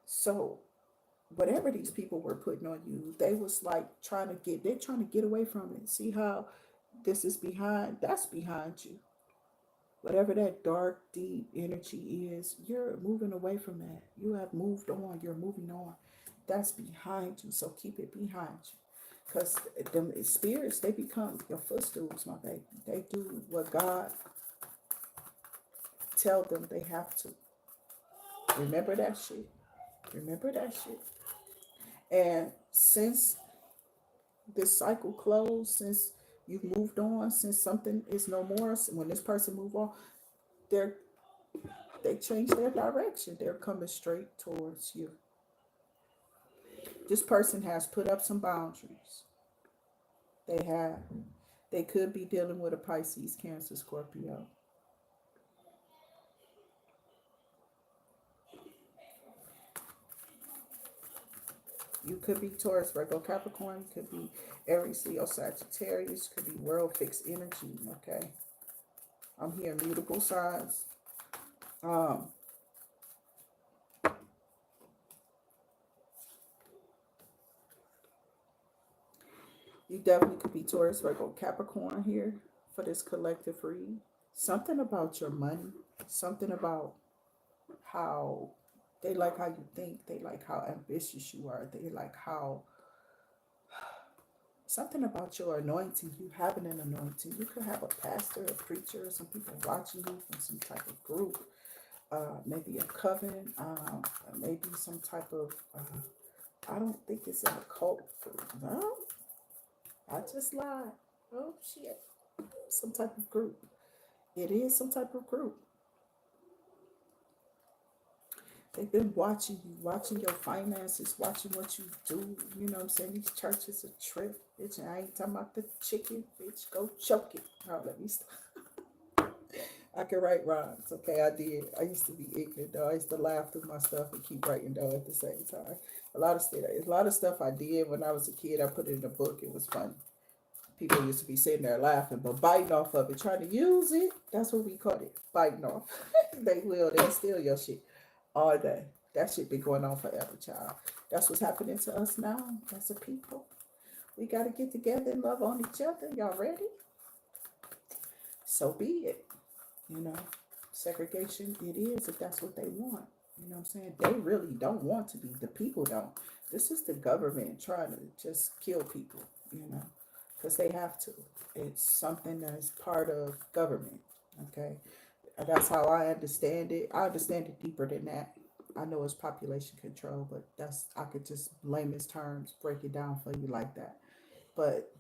So whatever these people were putting on you, they was like they're trying to get away from it. See how this is behind, that's behind you. Whatever that dark, deep energy is, you're moving away from that. You have moved on, you're moving on. That's behind you. So keep it behind you. Because them spirits, they become your footstools, my baby. They do what God tell them they have to. Remember that shit. Remember that shit. And since this cycle closed, since you've moved on, since something is no more, when this person move on, they're they change their direction. They're coming straight towards you. This person has put up some boundaries. They have. They could be dealing with a Pisces, Cancer, Scorpio. You could be Taurus, Virgo, Capricorn. You could be Aries, Leo, Sagittarius. Could be world fixed energy. Okay. I'm here mutable signs. Um, you definitely could be Taurus, Virgo, Capricorn here for this collective read. Something about your money. Something about how they like how you think. They like how ambitious you are. They like how something about your anointing. You having an anointing. You could have a pastor, a preacher, some people watching you from some type of group. Maybe a coven, maybe some type of, I don't think it's in a cult. No, I just lied. Oh, shit. Some type of group. It is some type of group. They've been watching you, watching your finances, watching what you do. You know what I'm saying? These churches are trip, bitch. And I ain't talking about the chicken, bitch. Go choke it. Oh, let me stop. I can write rhymes. Okay, I did. I used to be ignorant though. I used to laugh through my stuff and keep writing though at the same time. A lot of stuff I did when I was a kid. I put it in a book. It was funny. People used to be sitting there laughing, but biting off of it, trying to use it. That's what we call it, biting off. They will. They'll steal your shit all day. That shit been going on forever, child. That's what's happening to us now as a people. We got to get together and love on each other. Y'all ready? So be it. You know, segregation it is if that's what they want. You know what I'm saying? They really don't want to be. The people don't. This is the government trying to just kill people, you know, because they have to. It's something that's part of government. Okay. That's how I understand it. I understand it deeper than that. I know it's population control, but that's I could just layman's terms break it down for you like that. But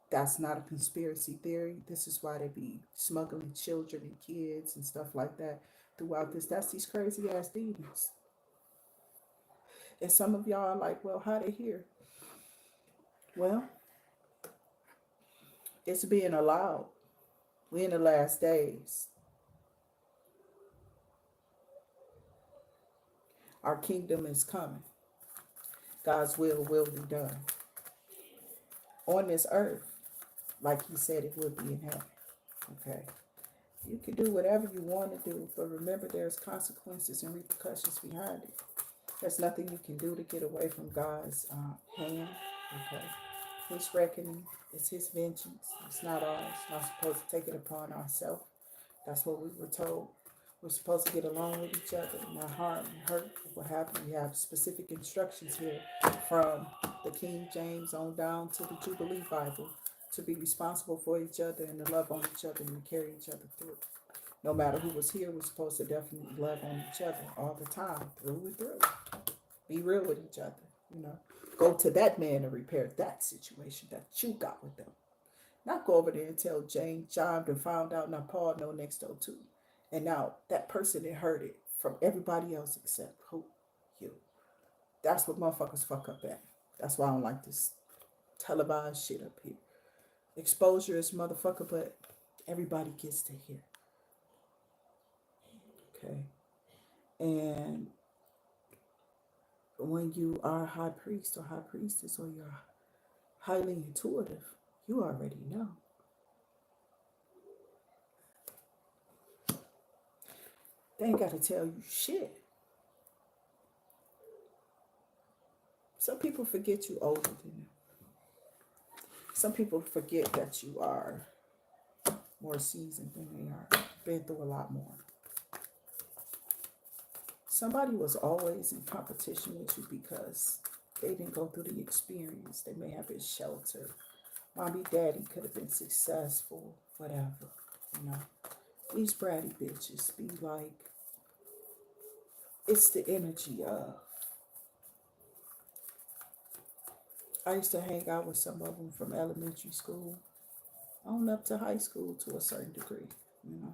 that's not a conspiracy theory. This is why they be smuggling children and kids and stuff like that throughout this. That's these crazy ass demons. And some of y'all are like, well, how they here? Well, it's being allowed. We in the last days. Our kingdom is coming. God's will be done on this earth, like He said it would be in heaven. Okay. You can do whatever you want to do, but remember there's consequences and repercussions behind it. There's nothing you can do to get away from God's hand. Okay. His reckoning. It's His vengeance. It's not ours. Not supposed to take it upon ourselves. That's what we were told. We're supposed to get along with each other, not harm and hurt. What happened? We have specific instructions here from the King James on down to the Jubilee Bible to be responsible for each other and to love on each other and to carry each other through. No matter who was here, we're supposed to definitely love on each other all the time, through and through. Be real with each other, you know. Go to that man and repair that situation that you got with them. Not go over there and tell Jane chimed and found out now Paul know next door too. And now that person that heard it from everybody else except who? You. That's what motherfuckers fuck up at. That's why I don't like this televised shit up here. Exposure is motherfucker, but everybody gets to hear. Okay. And when you are a high priest or high priestess or you're highly intuitive, you already know. They ain't got to tell you shit. Some people forget you older than them. Some people forget that you are more seasoned than they are. Been through a lot more. Somebody was always in competition with you because they didn't go through the experience. They may have been sheltered. Mommy, daddy could have been successful, whatever. You know, these bratty bitches be like, it's the energy of. I used to hang out with some of them from elementary school on up to high school to a certain degree, you know.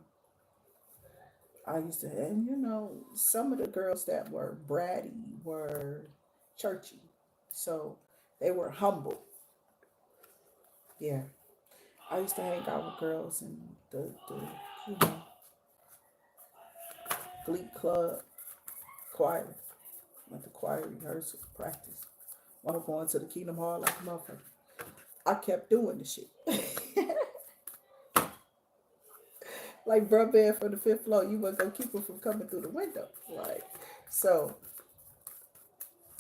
I used to, and you know, some of the girls that were bratty were churchy. So they were humble. Yeah. I used to hang out with girls in the you know, glee club, choir. Went to choir rehearsal, practice. While going to the Kingdom Hall like a motherfucker. I kept doing the shit. Like bruh bed from the fifth floor, you wasn't gonna keep them from coming through the window. Like, so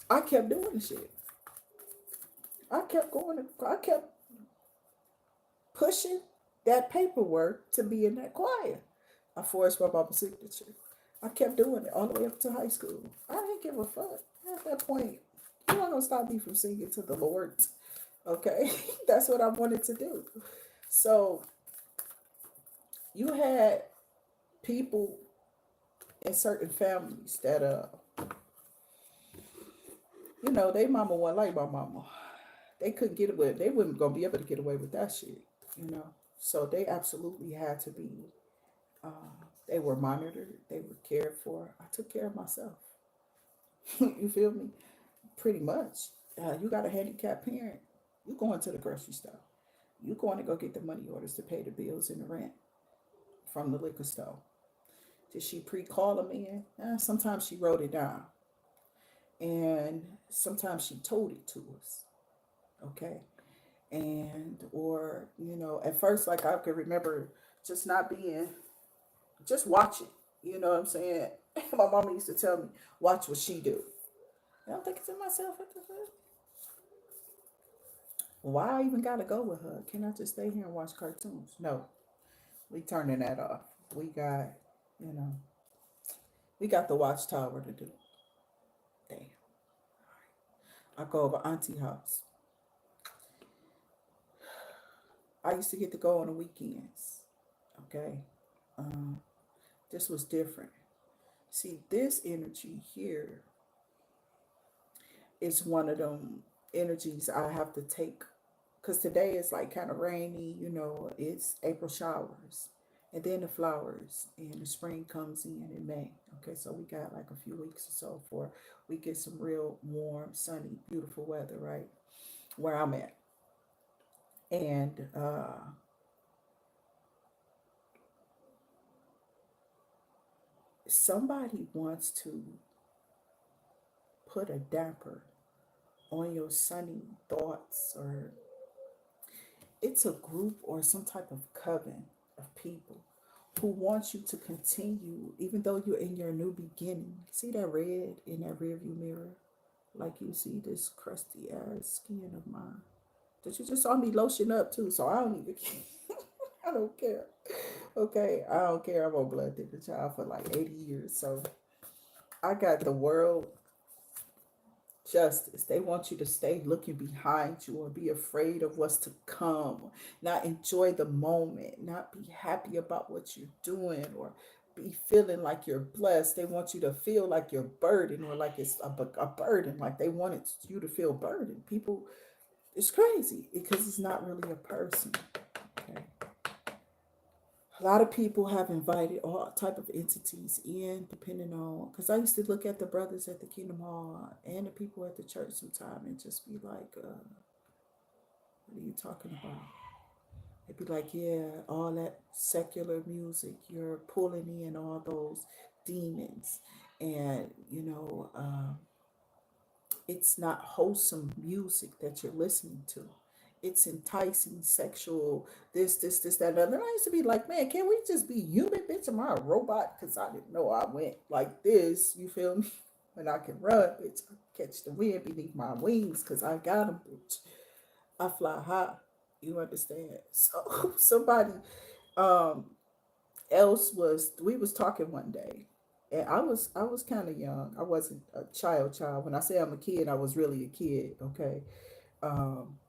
I kept doing the shit. I kept going, I kept pushing that paperwork to be in that choir. I forced my mama's signature. I kept doing it all the way up to high school. I didn't give a fuck. At that point, you're not gonna stop me from singing to the Lord. Okay? That's what I wanted to do. So you had people in certain families that they mama wasn't like my mama. They couldn't get away. They wasn't gonna be able to get away with that shit. You know. So they absolutely had to be. They were monitored. They were cared for. I took care of myself. You feel me? Pretty much. You got a handicapped parent. You going to the grocery store. You going to go get the money orders to pay the bills and the rent from the liquor store. Did she pre-call them in? Sometimes she wrote it down, and sometimes she told it to us. Okay, and or at first, like I could remember just not being, just watching. You know what I'm saying? My mama used to tell me, "Watch what she do." And I'm thinking to myself, "What the fuck? Why I even gotta go with her? Can I just stay here and watch cartoons?" No, we turning that off. We got, you know, we got the watchtower to do. Damn. I go over auntie house. I used to get to go on the weekends. Okay. Um, this was different. See, this energy here is one of them energies I have to take because today is like kind of rainy, it's April showers. And then the flowers and the spring comes in May. Okay, so we got like a few weeks or so before we get some real warm, sunny, beautiful weather, right? Where I'm at. And somebody wants to put a damper on your sunny thoughts, or it's a group or some type of coven of people who wants you to continue even though you're in your new beginning. See that red in that rearview mirror? Like you see this crusty ass skin of mine that you just saw me lotion up too, so I don't even care. I don't care. Okay, I don't care. I'm on blood thinner child for like 80 years, so I got the world justice. They want you to stay looking behind you or be afraid of what's to come, not enjoy the moment, not be happy about what you're doing, or be feeling like you're blessed. They want you to feel like you're burdened, or like it's a burden, like they wanted you to feel burdened. People, it's crazy because it's not really a person. Okay. A lot of people have invited all type of entities in, depending on, because I used to look at the brothers at the Kingdom Hall and the people at the church sometime and just be like, what are you talking about? They'd be like, yeah, all that secular music, you're pulling in all those demons. And, it's not wholesome music that you're listening to. It's enticing, sexual, this, that, and other. And I used to be like, man, can we just be human, bitch? Am I a robot? Because I didn't know I went like this. You feel me? When I can run, bitch, I catch the wind beneath my wings because I got them, bitch. I fly high. You understand? So somebody um else we was talking one day, and I was kind of young. I wasn't a child. When I say I'm a kid, I was really a kid. Okay. um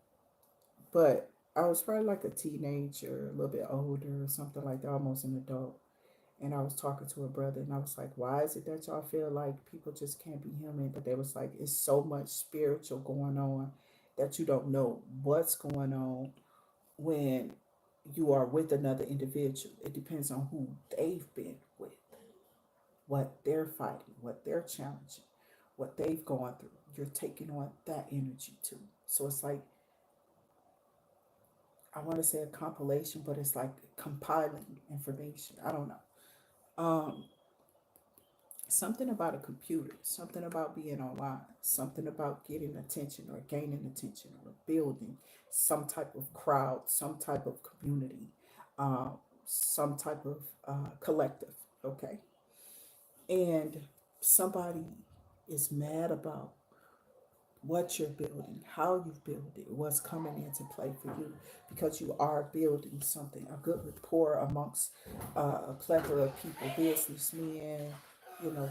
but I was probably like a teenager, a little bit older or something like that, almost an adult. And I was talking to a brother, and I was like, why is it that y'all feel like people just can't be human? But they was like, it's so much spiritual going on that you don't know what's going on when you are with another individual. It depends on who they've been with, what they're fighting, what they're challenging, what they've gone through. You're taking on that energy too. So it's like, I want to say a compilation, but it's like compiling information. I don't know. Um, Something about a computer, something about being online, something about getting attention or gaining attention or building some type of crowd, some type of community, some type of collective. Okay. And somebody is mad about what you're building, how you build it, what's coming into play for you, because you are building something, a good rapport amongst a plethora of people, businessmen,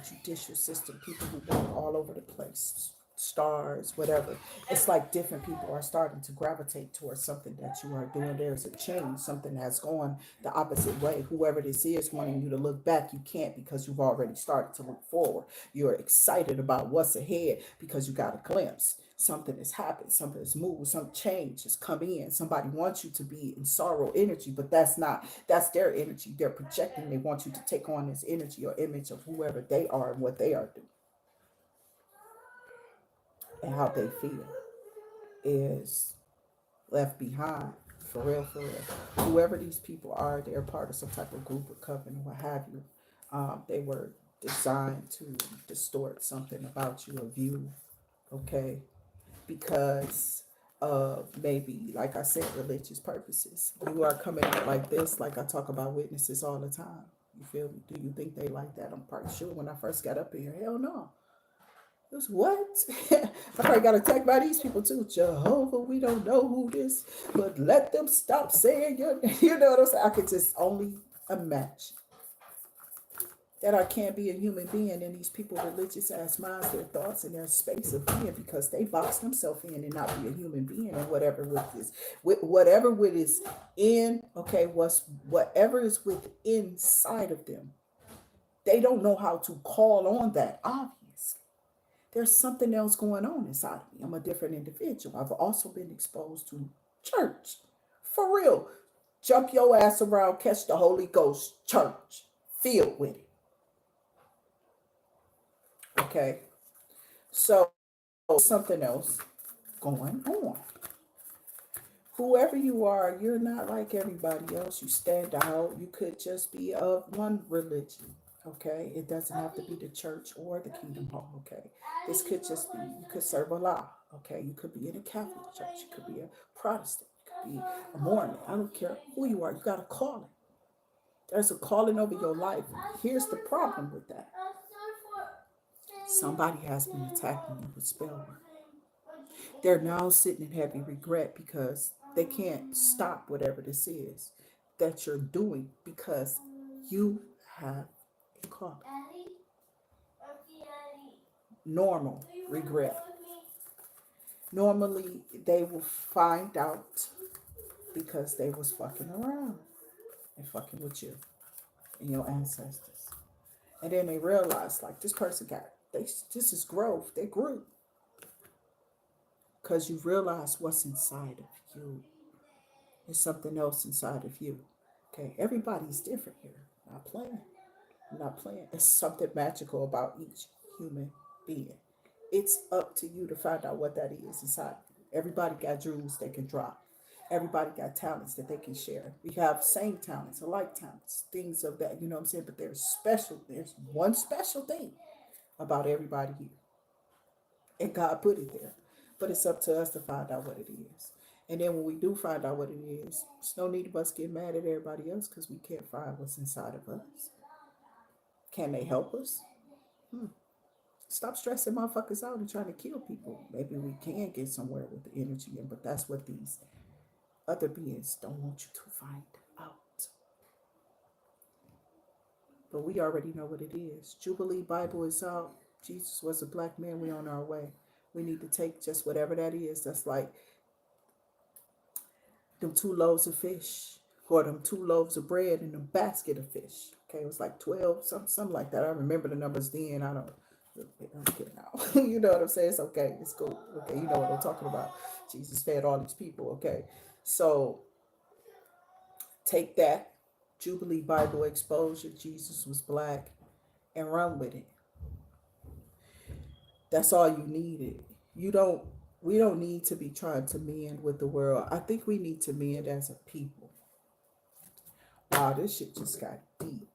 judicial system, people who work all over the place, stars, whatever. It's like different people are starting to gravitate towards something that you are doing. There's a change, something has gone the opposite way. Whoever this is wanting you to look back, you can't because you've already started to look forward. You're excited about what's ahead because you got a glimpse. Something has happened, something has moved, some change has come in. Somebody wants you to be in sorrow energy, but that's their energy. They're projecting, they want you to take on this energy or image of whoever they are and what they are doing and how they feel is left behind. For real, for real. Whoever these people are, they're part of some type of group or covenant, what have you. They were designed to distort something about you, of you, okay? Because of maybe, like I said, religious purposes. You are coming out like this, like I talk about witnesses all the time. You feel me? Do you think they like that? I'm pretty sure when I first got up here, hell no. It was what? I probably got attacked by these people too. Jehovah, we don't know who this, but let them stop saying your name. You know what I'm saying? I could just only imagine that I can't be a human being in these people religious ass minds, their thoughts and their space of being, because they box themselves in and not be a human being, and whatever with is in, okay, whatever is with inside of them, they don't know how to call on that, obviously. There's something else going on inside of me. I'm a different individual. I've also been exposed to church. For real. Jump your ass around, catch the Holy Ghost church. Filled with it. Okay. So something else going on. Whoever you are, you're not like everybody else. You stand out. You could just be of one religion. Okay. It doesn't have to be the church or the kingdom hall. Okay. This could just be, you could serve Allah. Okay. You could be in a Catholic church. You could be a Protestant. You could be a Mormon. I don't care who you are. You got a calling. There's a calling over your life. Here's the problem with that. Somebody has been attacking you with spell work. They're now sitting in heavy regret because they can't stop whatever this is that you're doing, because you have a calling. Normal regret. Normally they will find out because they was fucking around and fucking with you and your ancestors. And then they realize, like, this person got, this is growth. They grew because you realize what's inside of you. There's something else inside of you. Okay, everybody's different here. Not playing. I'm not playing. There's something magical about each human being. It's up to you to find out what that is inside of you. Everybody got jewels they can drop. Everybody got talents that they can share. We have same talents, alike talents, things of that, you know what I'm saying? But there's one special thing about everybody here. And God put it there. But it's up to us to find out what it is. And then when we do find out what it is, there's no need of us get mad at everybody else because we can't find what's inside of us. Can they help us? Stop stressing motherfuckers out and trying to kill people. Maybe we can get somewhere with the energy, but that's what these other beings don't want you to find out. But we already know what it is. Jubilee Bible is out. Jesus was a black man. We on our way. We need to take just whatever that is. That's like them 2 loaves of fish, or them 2 loaves of bread and a basket of fish. Okay, it was like 12, something like that. I remember the numbers then. I don't get it now. You know what I'm saying? It's okay. It's cool. Okay, you know what I'm talking about. Jesus fed all these people. Okay, so take that Jubilee Bible exposure. Jesus was black, and run with it. That's all you needed. You don't We don't need to be trying to mend with the world. I think we need to mend as a people. Wow, this shit just got deep.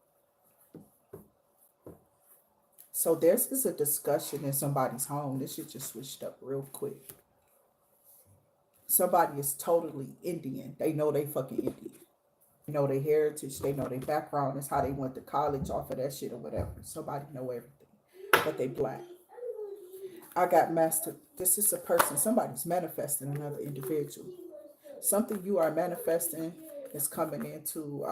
So this is a discussion in somebody's home. This shit just switched up real quick. Somebody is totally Indian. They know they fucking Indian. They know their heritage. They know their background. It's how they went to college off of that shit or whatever. Somebody know everything. But they black. I got master. This is a person. Somebody's manifesting another individual. Something you are manifesting is coming into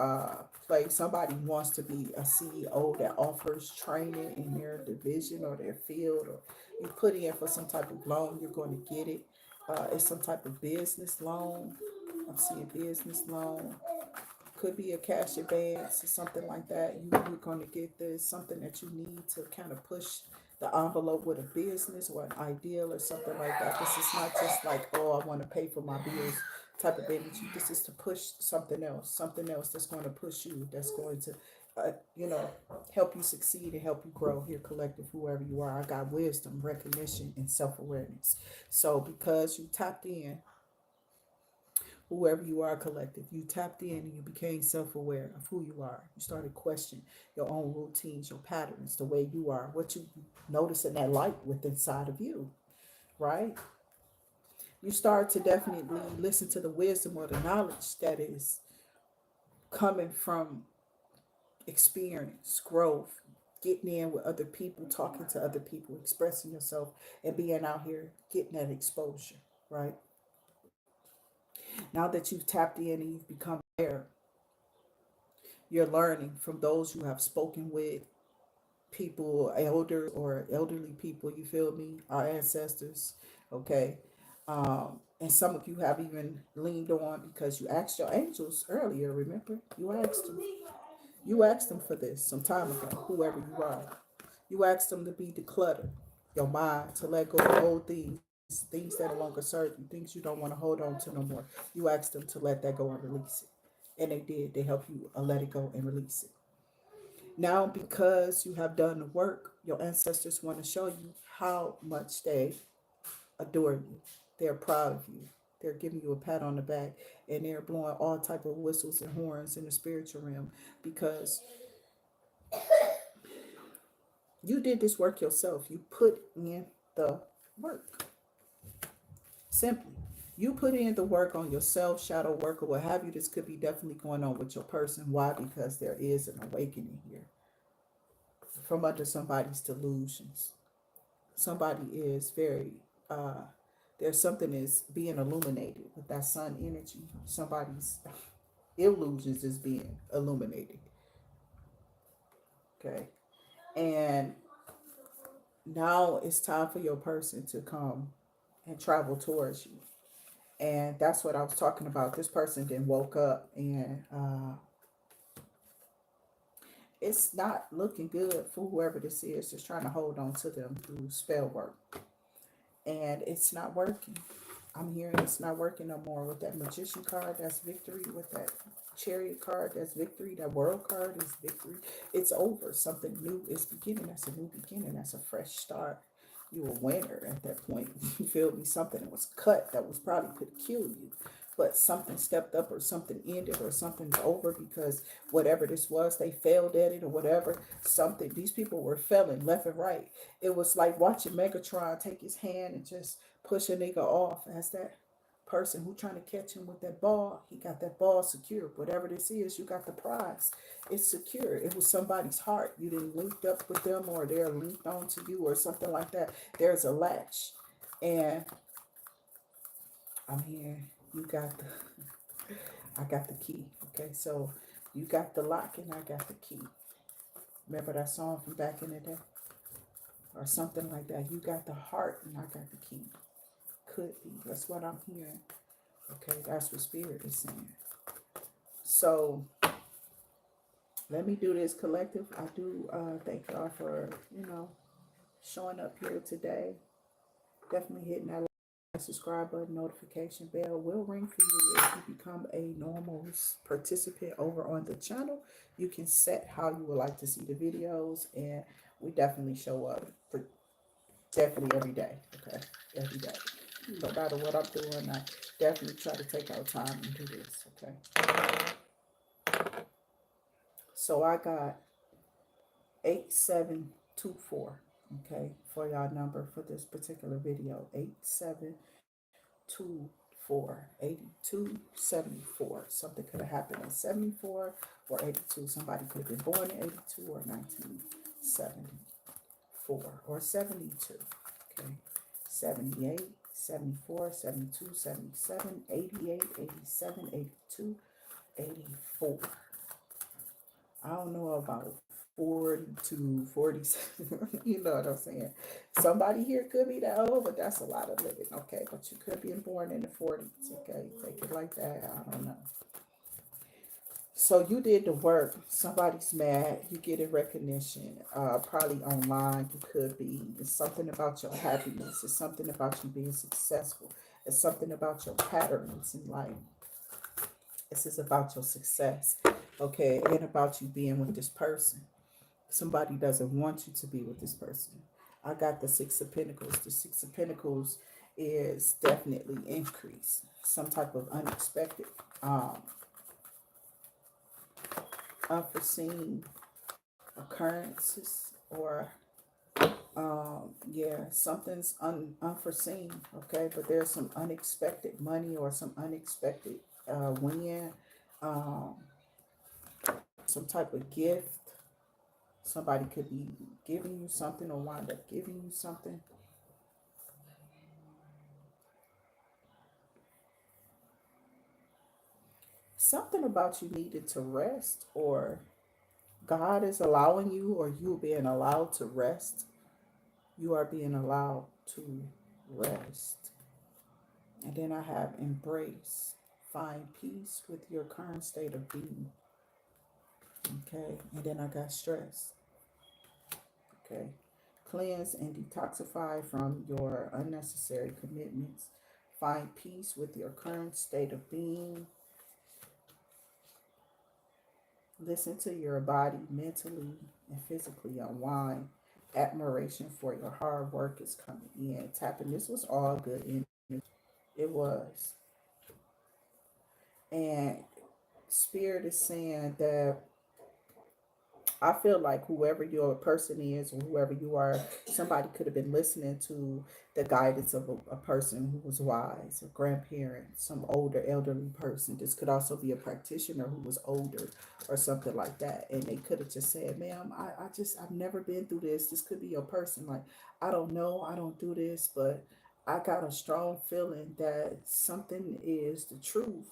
play. Somebody wants to be a CEO that offers training in their division or their field, or you put in for some type of loan, you're going to get it. It's some type of business loan. I'm seeing business loan. Could be a cash advance or something like that. You're going to get this, something that you need to kind of push the envelope with a business or an ideal or something like that. This is not just like, oh, I want to pay for my bills type of energy. This is to push something else that's going to push you, that's going to, help you succeed and help you grow here, collective, whoever you are. I got wisdom, recognition, and self awareness. So because you tapped in, whoever you are, collective, you tapped in and you became self-aware of who you are. You started questioning your own routines, your patterns, the way you are, what you notice in that light within inside of you, right? You start to definitely listen to the wisdom or the knowledge that is coming from experience, growth, getting in with other people, talking to other people, expressing yourself, and being out here getting that exposure, right? Now that you've tapped in and you've become aware, you're learning from those you have spoken with, people, elder or elderly people, you feel me, our ancestors, okay? And some of you have even leaned on because you asked your angels earlier, remember? You asked them for this some time ago, whoever you are. You asked them to be decluttered, your mind, to let go of old things that no longer serve you, things you don't want to hold on to no more. You asked them to let that go and release it. And they did. They helped you let it go and release it. Now, because you have done the work, your ancestors want to show you how much they adore you. They're proud of you. They're giving you a pat on the back, and they're blowing all type of whistles and horns in the spiritual realm because you did this work yourself. You put in the work. Simply. You put in the work on yourself, shadow work, or what have you. This could be definitely going on with your person. Why? Because there is an awakening here from under somebody's delusions. Somebody is very, there's something is being illuminated with that sun energy. Somebody's illusions is being illuminated. Okay. And now it's time for your person to come and travel towards you. And that's what I was talking about. This person then woke up and it's not looking good for whoever this is, just trying to hold on to them through spell work. And it's not working. I'm hearing it's not working no more. With that magician card, that's victory. With that chariot card, that's victory. That world card is victory. It's over. Something new is beginning. That's a new beginning. That's a fresh start. You a winner at that point. You feel me? Something that was cut that was probably could kill you. But something stepped up or something ended or something's over because whatever this was, they failed at it or whatever. Something, these people were failing left and right. It was like watching Megatron take his hand and just push a nigga off as that person who trying to catch him with that ball. He got that ball secured. Whatever this is, you got the prize. It's secure. It was somebody's heart. You didn't linked up with them or they're linked onto you or something like that. There's a latch. And I'm here. You got the I got the key. Okay, so you got the lock and I got the key. Remember that song from back in the day? Or something like that. You got the heart and I got the key. Could be. That's what I'm hearing. Okay, that's what spirit is saying. So let me do this, collective. I do thank y'all for, showing up here today. Definitely hitting that subscribe button, notification bell will ring for you. If you become a normal participant over on the channel, you can set how you would like to see the videos, and we definitely show up for definitely every day. Okay, every day. no matter what I'm doing, I definitely try to take out time and do this, okay? So I got 8724, okay, for y'all number for this particular video. 8724, 8274. Something could have happened in 74 or 82. Somebody could have been born in 82 or 1974 or 72, okay? 78, 74, 72, 77, 88, 87, 82, 84. I don't know about 42, 47. You know what I'm saying? Somebody here could be that old, but that's a lot of living, okay? But you could be born in the 40s, okay? Take it like that. I don't know. So you did the work. Somebody's mad. You get a recognition. Probably online. You could be. It's something about your happiness. It's something about you being successful. It's something about your patterns in life. This is about your success, okay, and about you being with this person. Somebody doesn't want you to be with this person. I got the Six of Pentacles. The Six of Pentacles is definitely increase, some type of unexpected, unforeseen occurrences, or yeah, something's unforeseen, okay, but there's some unexpected money or some unexpected win, um, some type of gift. Somebody could be giving you something or wind up giving you something. Something about you needed to rest, or God is allowing you, or you being allowed to rest. You are being allowed to rest. And then I have embrace. Find peace with your current state of being. Okay. And then I got stress. Okay. Cleanse and detoxify from your unnecessary commitments. Find peace with your current state of being. Listen to your body mentally and physically unwind. Admiration for your hard work is coming in. Tapping. This was all good energy. It was. And Spirit is saying that I feel like whoever your person is or whoever you are, somebody could have been listening to the guidance of a person who was wise, a grandparent, some older elderly person. This could also be a practitioner who was older or something like that. And they could have just said, ma'am, I've never been through this. This could be your person. Like, I don't know, I don't do this, but I got a strong feeling that something is the truth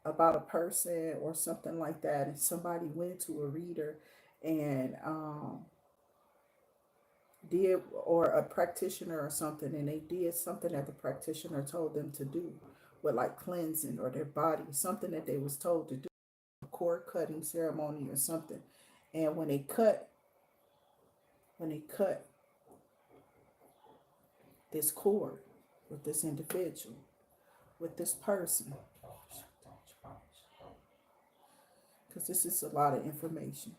about a person or something like that. And somebody went to a reader and did, or a practitioner or something, and they did something that the practitioner told them to do with like cleansing or their body, something that they was told to do, a cord cutting ceremony or something. And when they cut this cord with this individual, with this person, because this is a lot of information,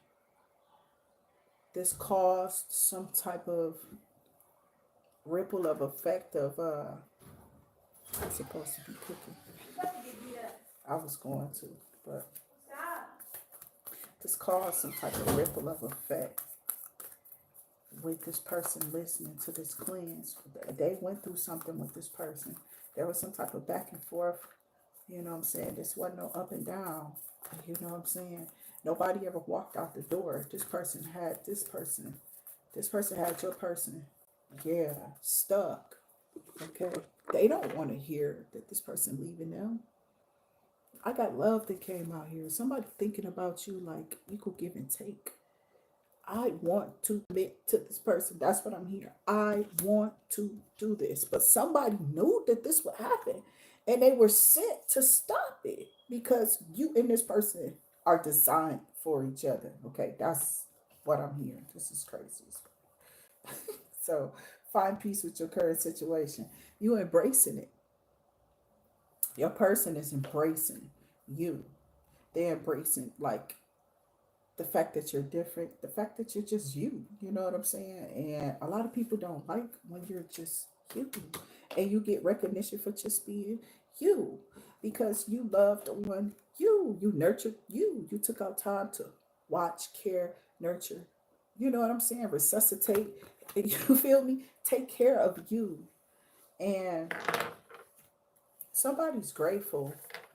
this caused some type of ripple of effect of I'm supposed to be cooking. I was going to, but this caused some type of ripple of effect with this person listening to this cleanse. They went through something with this person. There was some type of back and forth. You know what I'm saying? This wasn't no up and down. You know what I'm saying? Nobody ever walked out the door. This person had this person. This person had your person. Yeah, stuck. Okay. They don't want to hear that this person leaving them. I got love that came out here. Somebody thinking about you like equal give and take. I want to commit to this person. That's what I'm here. I want to do this. But somebody knew that this would happen. And they were sent to stop it because you and this person are designed for each other. Okay, that's what I'm hearing. This is crazy. So find peace with your current situation. You embracing it. Your person is embracing you. They're embracing like the fact that you're different, the fact that you're just you. You know what I'm saying? And a lot of people don't like when you're just you. and you get recognition for just being you, because you loved on you, you nurtured you took out time to watch, care, nurture, you know what I'm saying, resuscitate, you feel me, take care of you. And somebody's grateful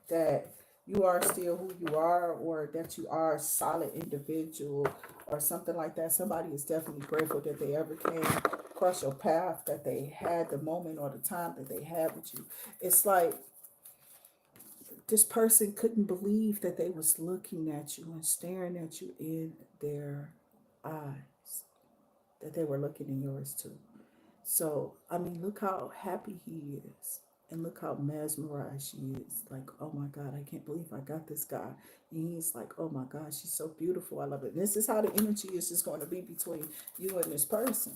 that you are still who you are, or that you are a solid individual, or something like that. Somebody is definitely grateful that they ever came across your path, that they had the moment or the time that they had with you. It's like this person couldn't believe that they was looking at you and staring at you in their eyes, that they were looking in yours too. So, I mean, look how happy he is. And look how mesmerized she is. Like, oh my God, I can't believe I got this guy. And he's like, oh my God, she's so beautiful. I love it. And this is how the energy is just going to be between you and this person.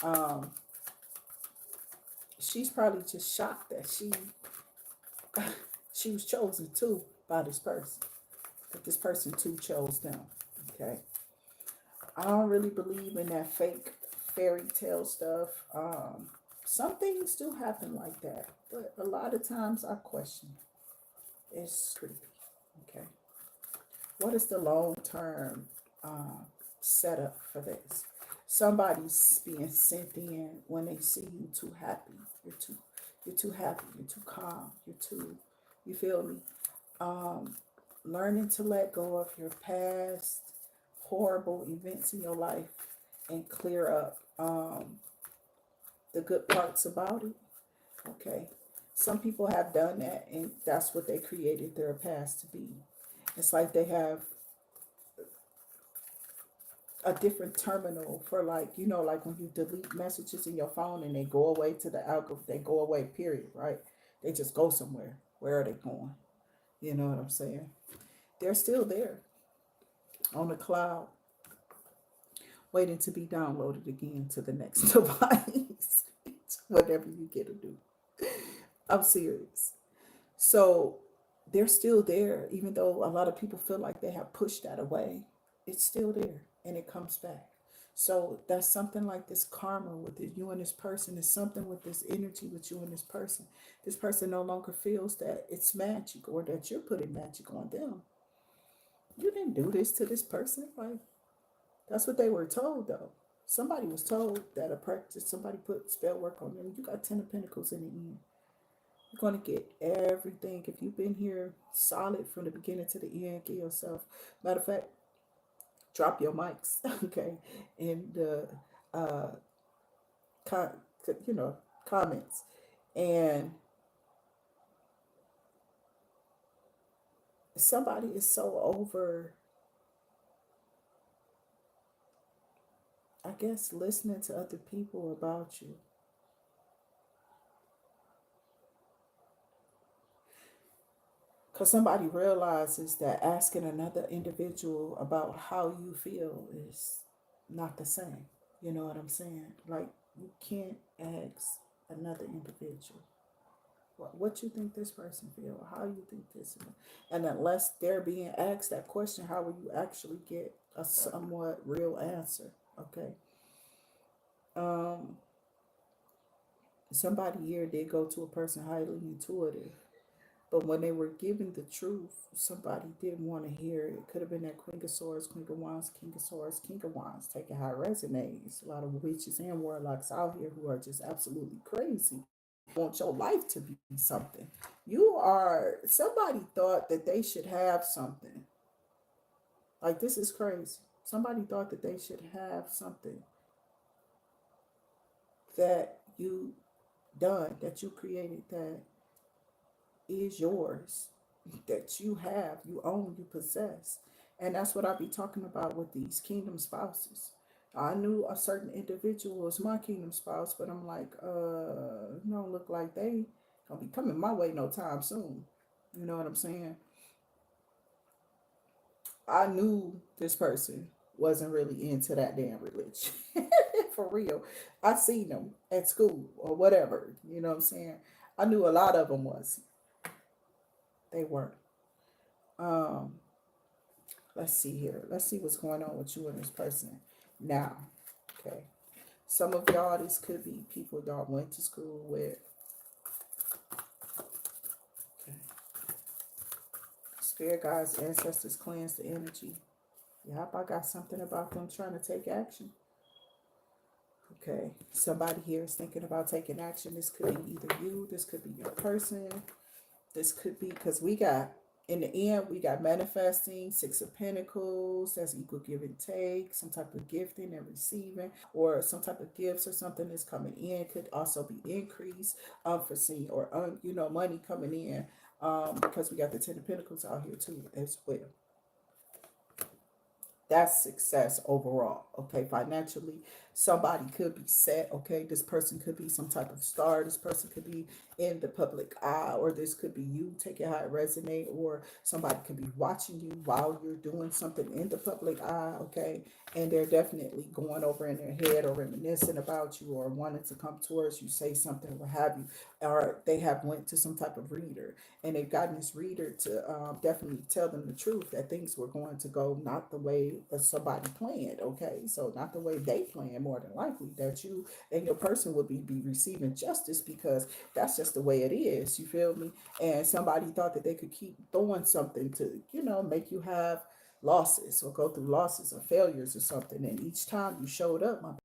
Um, she's probably just shocked that she was chosen too by this person. That this person too chose them. Okay. I don't really believe in that fake fairy tale stuff. Some things do happen like that, but a lot of times I question it. It's creepy. Okay, what is the long term setup for this? Somebody's being sent in when they see you too happy. You're too happy. You're too calm. You're too. You feel me? Um, Learning to let go of your past horrible events in your life and clear up the good parts about it. Okay. Some people have done that, and that's what they created their past to be. It's like they have a different terminal for, like, you know, like when you delete messages in your phone and they go away to the algorithm, they go away, period, right? They just go somewhere. Where are they going? You know what I'm saying? They're still there on the cloud, waiting to be downloaded again to the next device, whatever you get to do. I'm serious. So they're still there, even though a lot of people feel like they have pushed that away. It's still there and it comes back. So that's something like this karma with it. You and this person is something with this energy with you and this person. This person no longer feels that it's magic or that you're putting magic on them. You didn't do this to this person. Like, that's what they were told though. Somebody was told that a practice, somebody put spell work on them. You got 10 of Pentacles in the end. You're going to get everything. If you've been here solid from the beginning to the end, give yourself. Matter of fact, drop your mics, okay, in the uh, con- you know, comments. And somebody is so over, I guess, listening to other people about you. Because somebody realizes that asking another individual about how you feel is not the same. You know what I'm saying? Like, you can't ask another individual what you think this person feel, how you think this, and unless they're being asked that question, how will you actually get a somewhat real answer? Okay. Um, Somebody here did go to a person highly intuitive. But when they were giving the truth, somebody didn't want to hear it. It could have been that Queen of Swords, Queen of Wands, King of Swords, King of Wands, taking high resonates. A lot of witches and warlocks out here who are just absolutely crazy. Want your life to be something. Somebody thought that they should have something. Like, this is crazy. Somebody thought that they should have something that you done, that you created, that is yours, that you have, you own, you possess. And that's what I be talking about with these kingdom spouses. I knew a certain individual was my kingdom spouse, but I'm like, don't look like they gonna be coming my way no time soon. You know what I'm saying? I knew this person wasn't really into that damn religion. For real. I seen them at school or whatever. You know what I'm saying? I knew a lot of them was. They weren't. Um, let's see here. Let's see what's going on with you and this person now. Okay. Some of y'all, this could be people y'all went to school with. Spirit guides, ancestors cleanse the energy. Yep, I got something about them trying to take action. Okay, somebody here is thinking about taking action. This could be either you, this could be your person, this could be because we got in the end we got manifesting, Six of Pentacles, that's equal give and take, some type of gifting and receiving, or some type of gifts or something that's coming in. Could also be increase, unforeseen, or money coming in, because we got the Ten of Pentacles out here too as well. That's success overall. Okay, financially, somebody could be set. Okay, this person could be some type of star. This person could be in the public eye, or this could be you. Take it how it resonate, or somebody could be watching you while you're doing something in the public eye. Okay, and they're definitely going over in their head or reminiscing about you, or wanting to come towards you, say something, what have you, or they have went to some type of reader and they've gotten this reader to definitely tell them the truth, that things were going to go not the way somebody planned. Okay, so not the way they planned, more than likely that you and your person would be receiving justice, because that's just the way it is, you feel me? And somebody thought that they could keep throwing something to make you have losses or go through losses or failures or something, and each time you showed up,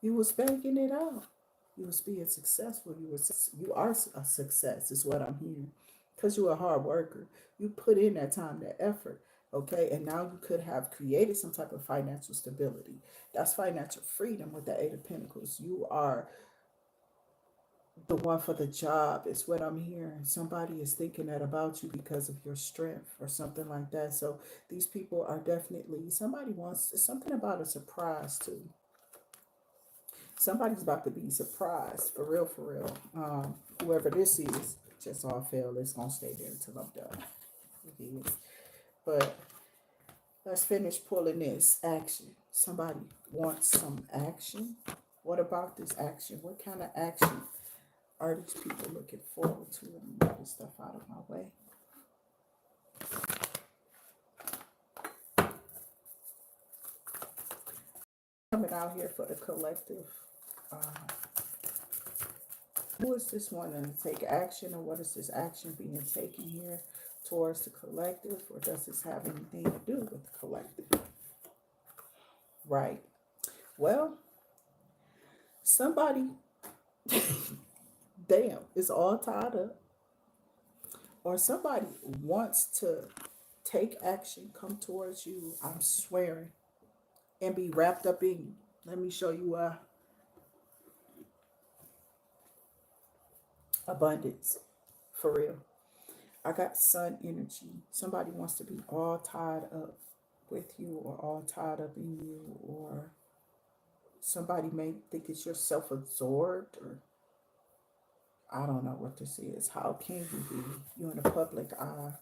you was banking it out. You was being successful. You are a success, is what I'm hearing, because you're a hard worker. You put in that time, that effort. Okay, and now you could have created some type of financial stability. That's financial freedom with the Eight of Pentacles. You are the one for the job, is what I'm hearing. Somebody is thinking that about you because of your strength or something like that. So these people are definitely, somebody wants something about a surprise too. Somebody's about to be surprised, for real, for real. Whoever this is, just all fail. It's gonna stay there until I'm done. It is. But let's finish pulling this action. Somebody wants some action. What about this action? What kind of action are these people looking forward to? Let me move this stuff out of my way. Coming out here for the collective. Who is this one to take action, or what is this action being taken here towards the collective, or does this have anything to do with the collective? Right. Well, somebody, damn, is all tied up, or somebody wants to take action, come towards you, I'm swearing, and be wrapped up in you. Let me show you why. Abundance, for real. I got sun energy. Somebody wants to be all tied up with you, or all tied up in you, or somebody may think it's you're self-absorbed, or I don't know what this is. How can you be? You're in the public eye.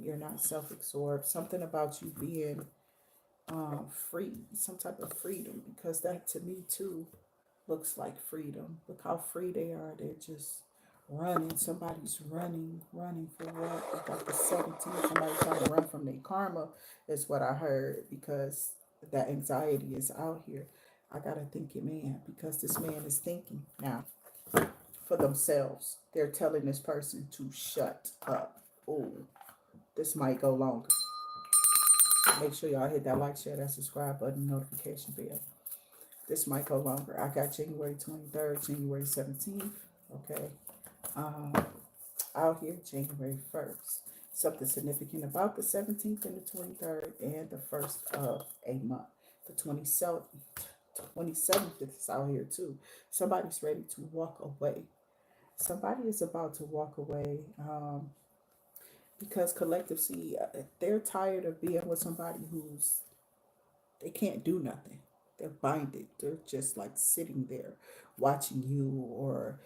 You're not self-absorbed. Something about you being free, some type of freedom, because that to me too looks like freedom. Look how free they are. They're just running. Somebody's running for what? It's like the 17th. Somebody's trying to run from their karma, is what I heard, because that anxiety is out here. I gotta think it, man, because this man is thinking now for themselves. They're telling this person to shut up. Oh, this might go longer. Make sure y'all hit that like, share, that subscribe button, notification bell. This might go longer. I got January 23rd, January 17th. Okay. Out here, January 1st. Something significant about the 17th and the 23rd and the 1st of a month. The 27th is out here too. Somebody's ready to walk away. Somebody is about to walk away. Because collective, see, they're tired of being with somebody who's, they can't do nothing. They're binded. They're just like sitting there watching you, or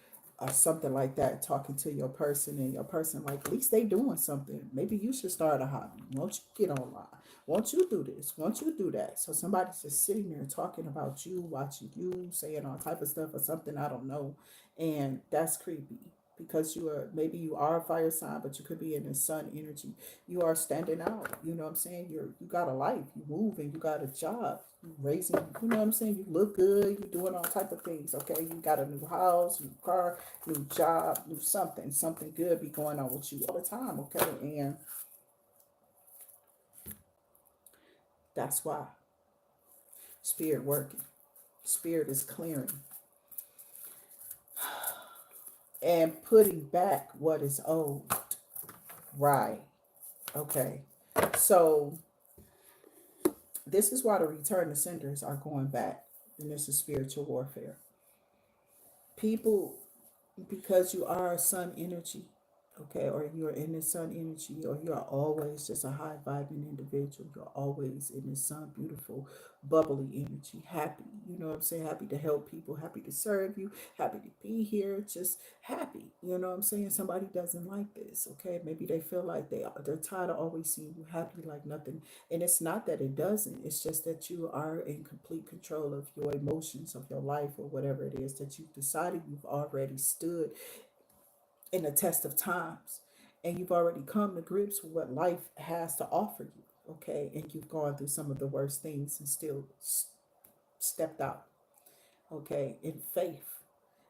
something like that, talking to your person, and your person like, at least they doing something. Maybe you should start a hobby. Won't you get online? Won't you do this? Won't you do that? So somebody's just sitting there talking about you, watching you, saying all type of stuff or something, I don't know. And that's creepy. because maybe you are a fire sign, but you could be in the sun energy. You are standing out. You know what I'm saying? You got a life. You move and you got a job. You raising. You know what I'm saying? You look good. You're doing all type of things. Okay, you got a new house, new car, new job, new something. Something good be going on with you all the time. Okay, and that's why spirit working. Spirit is clearing and putting back what is old. Right. Okay. So this is why the return to senders are going back. And this is spiritual warfare. People, because you are a sun energy, okay, or you're in the sun energy, or you're always just a high vibing individual, you're always in the sun, beautiful, bubbly energy, happy, you know what I'm saying? Happy to help people, happy to serve you, happy to be here, just happy, you know what I'm saying? Somebody doesn't like this, okay? Maybe they feel like they're tired of always seeing you happy like nothing. And it's not that it doesn't, it's just that you are in complete control of your emotions, of your life, or whatever it is that you've decided. You've already stood in the test of times, and you've already come to grips with what life has to offer you, okay? And you've gone through some of the worst things and still stepped out, okay, in faith.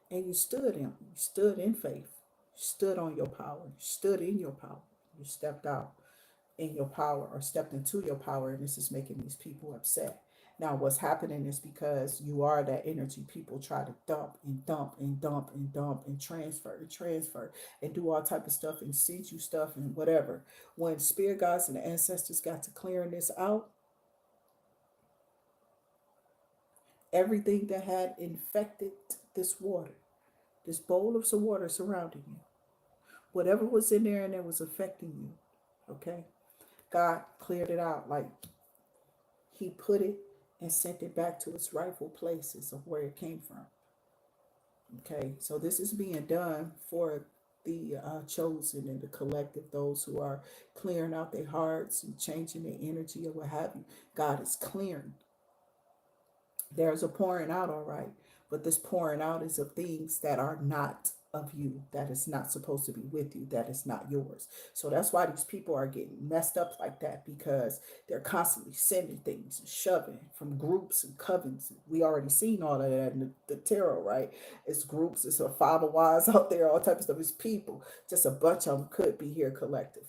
And you stood in faith, you stood on your power, you stood in your power, you stepped out in your power, or stepped into your power, and this is making these people upset. Now what's happening is because you are that energy, people try to dump and dump and dump and dump and transfer and do all type of stuff and send you stuff and whatever. When spirit guides and the ancestors got to clearing this out, everything that had infected this water, this bowl of some water surrounding you, whatever was in there and that was affecting you, okay, God cleared it out. Like, he put it and sent it back to its rightful places of where it came from. Okay, so this is being done for the chosen and the collective, those who are clearing out their hearts and changing their energy or what have you. God is clearing. There's a pouring out, all right, but this pouring out is of things that are not of you, that is not supposed to be with you, that is not yours. So that's why these people are getting messed up like that, because they're constantly sending things and shoving from groups and covens. We already seen all of that in the tarot, right? It's groups, it's a five of wands out there, all types of stuff. It's people, just a bunch of them could be here collective.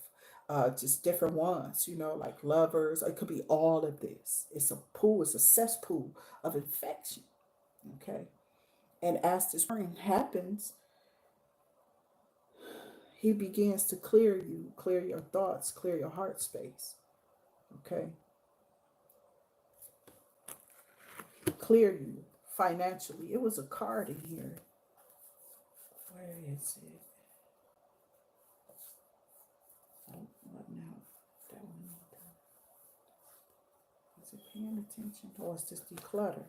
Just different ones, like lovers. It could be all of this. It's a pool, it's a cesspool of infection. Okay. And as this spring happens, he begins to clear you, clear your thoughts, clear your heart space. Okay. Clear you financially. It was a card in here. Where is it? Oh, what now? That one. Is it paying attention? Or is this declutter?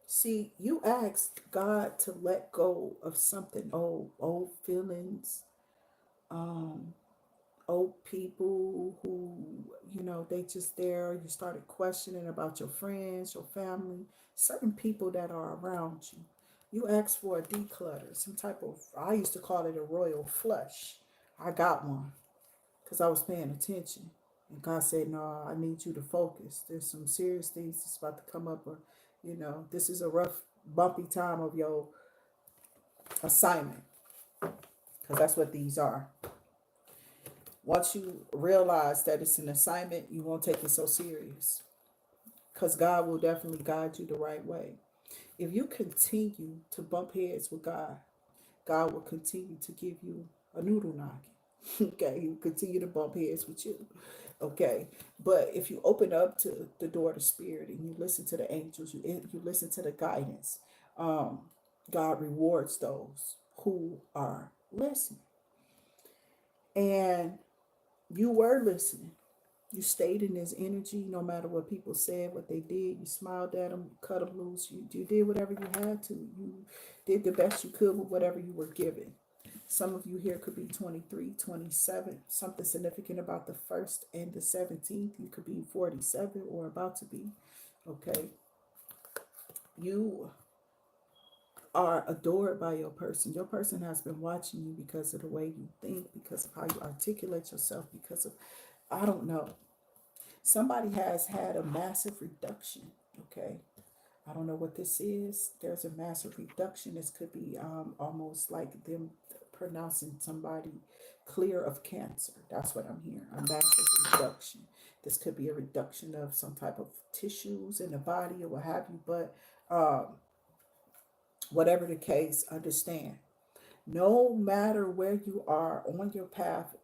See, you asked God to let go of something old feelings, um, old people who, they just there. You started questioning about your friends, your family, certain people that are around you. You asked for a declutter, some type of, I used to call it a royal flush. I got one because I was paying attention. And God said, no, I need you to focus. There's some serious things that's about to come up. Or, this is a rough, bumpy time of your assignment. Because that's what these are. Once you realize that it's an assignment, you won't take it so serious. Because God will definitely guide you the right way. If you continue to bump heads with God, God will continue to give you a noodle knocking. Okay, He will continue to bump heads with you. Okay, but if you open up to the door to spirit and you listen to the angels, you listen to the guidance, God rewards those who are listening. And you were listening. You stayed in His energy no matter what people said, what they did. You smiled at them, you cut them loose. You did whatever you had to. You did the best you could with whatever you were given. Some of you here could be 23, 27, something significant about the 1st and the 17th. You could be 47 or about to be. Okay. You are adored by your person. Your person has been watching you because of the way you think, because of how you articulate yourself, because of, I don't know. Somebody has had a massive reduction, okay? I don't know what this is. There's a massive reduction. This could be almost like them pronouncing somebody clear of cancer. That's what I'm hearing. A massive reduction. This could be a reduction of some type of tissues in the body or what have you. But whatever the case, understand. No matter where you are on your path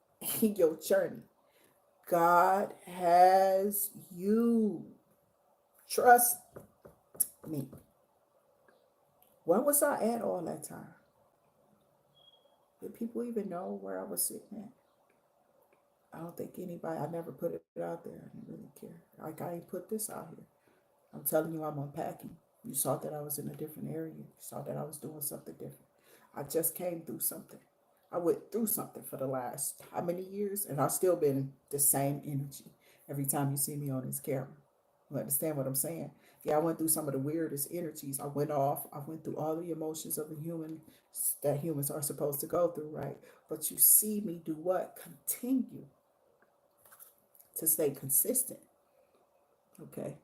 in your journey, God has you. Trust me. Where was I at all that time? Did people even know where I was sitting at? I don't think anybody, I never put it out there. I didn't really care. Like, I ain't put this out here. I'm telling you, I'm unpacking. You saw that I was in a different area. You saw that I was doing something different. I just came through something. I went through something for the last how many years? And I've still been the same energy every time you see me on this camera. You understand what I'm saying? Yeah, I went through some of the weirdest energies. I went off. I went through all the emotions of a human that humans are supposed to go through, right? But you see me do what? Continue to stay consistent. Okay.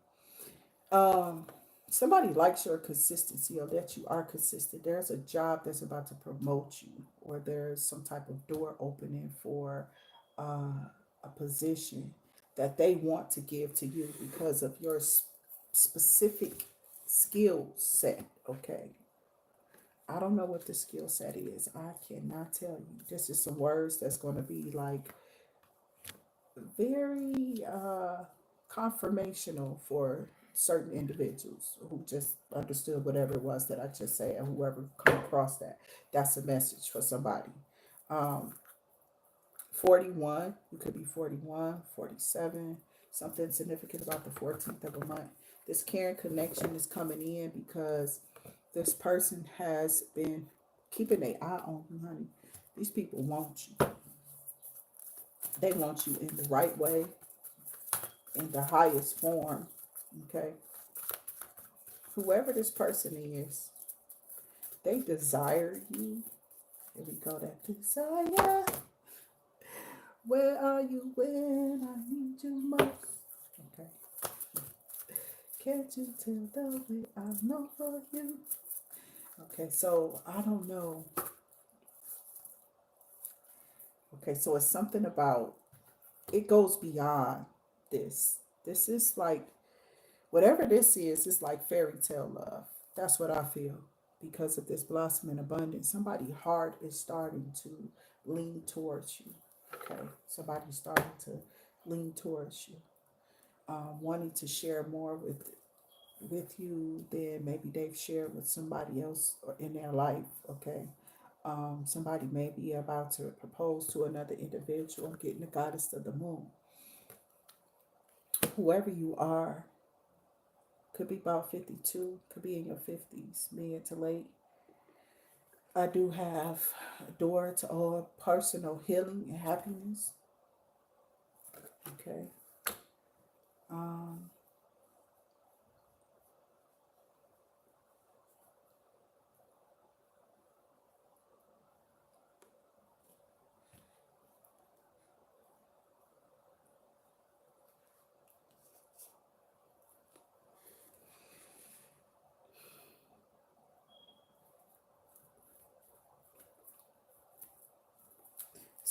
Um, Somebody likes your consistency or that you are consistent. There's a job that's about to promote you, or there's some type of door opening for a position that they want to give to you because of your specific skill set. Okay. I don't know what the skill set is. I cannot tell you. This is some words that's going to be like very confirmational for certain individuals who just understood whatever it was that I just said, and whoever come across that, that's a message for somebody. Um, 41, you could be 41, 47, something significant about the 14th of a month. This caring connection is coming in because this person has been keeping their eye on you, honey. These people want you. They want you in the right way, in the highest form. Okay. Whoever this person is, they desire you. Here we go, that desire. Where are you when I need you most? Okay. Can't you tell the way I know for you? Okay, so I don't know. Okay, so it's something about, it goes beyond this. This is like, whatever this is, it's like fairy tale love. That's what I feel. Because of this blossom in abundance, somebody's heart is starting to lean towards you. Okay, somebody's starting to lean towards you, wanting to share more with you than maybe they've shared with somebody else or in their life. Okay, somebody may be about to propose to another individual. I'm getting the goddess of the moon. Whoever you are, could be about 52, could be in your 50s, mid to late. I do have a door to all personal healing and happiness. Okay. Um,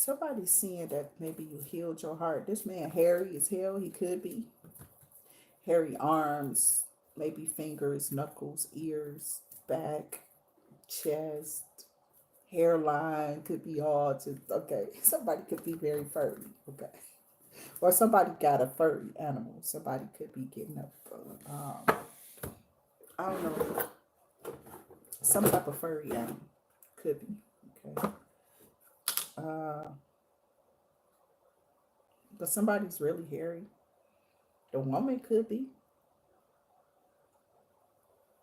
Somebody's seeing that maybe you healed your heart. This man hairy as hell. He could be hairy arms, maybe fingers, knuckles, ears, back, chest, hairline. Could be all just okay. Somebody could be very furry. Okay, or somebody got a furry animal. Somebody could be getting up. I don't know, some type of furry animal. Could be. Okay. Uh, but somebody's really hairy. The woman could be.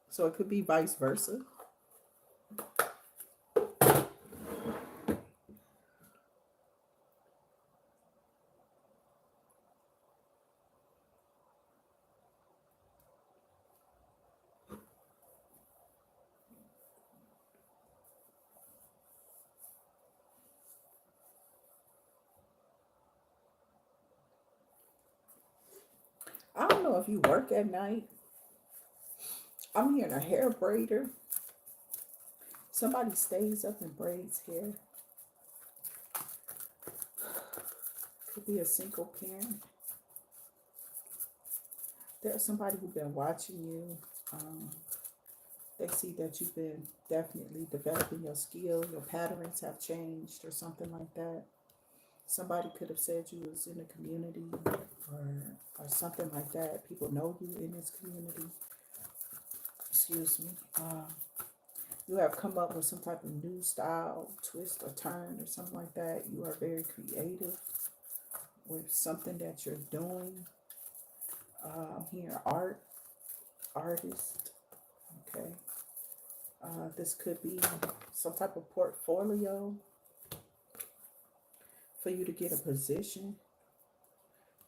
So it could be vice versa. I don't know if you work at night. I'm hearing a hair braider. Somebody stays up and braids hair. Could be a single parent. There's somebody who's been watching you. They see that you've been definitely developing your skill. Your patterns have changed or something like that. Somebody could have said you was in the community or something like that. People know you in this community. Excuse me. You have come up with some type of new style, twist or turn or something like that. You are very creative with something that you're doing. I'm hearing artist. Okay. This could be some type of portfolio for you to get a position.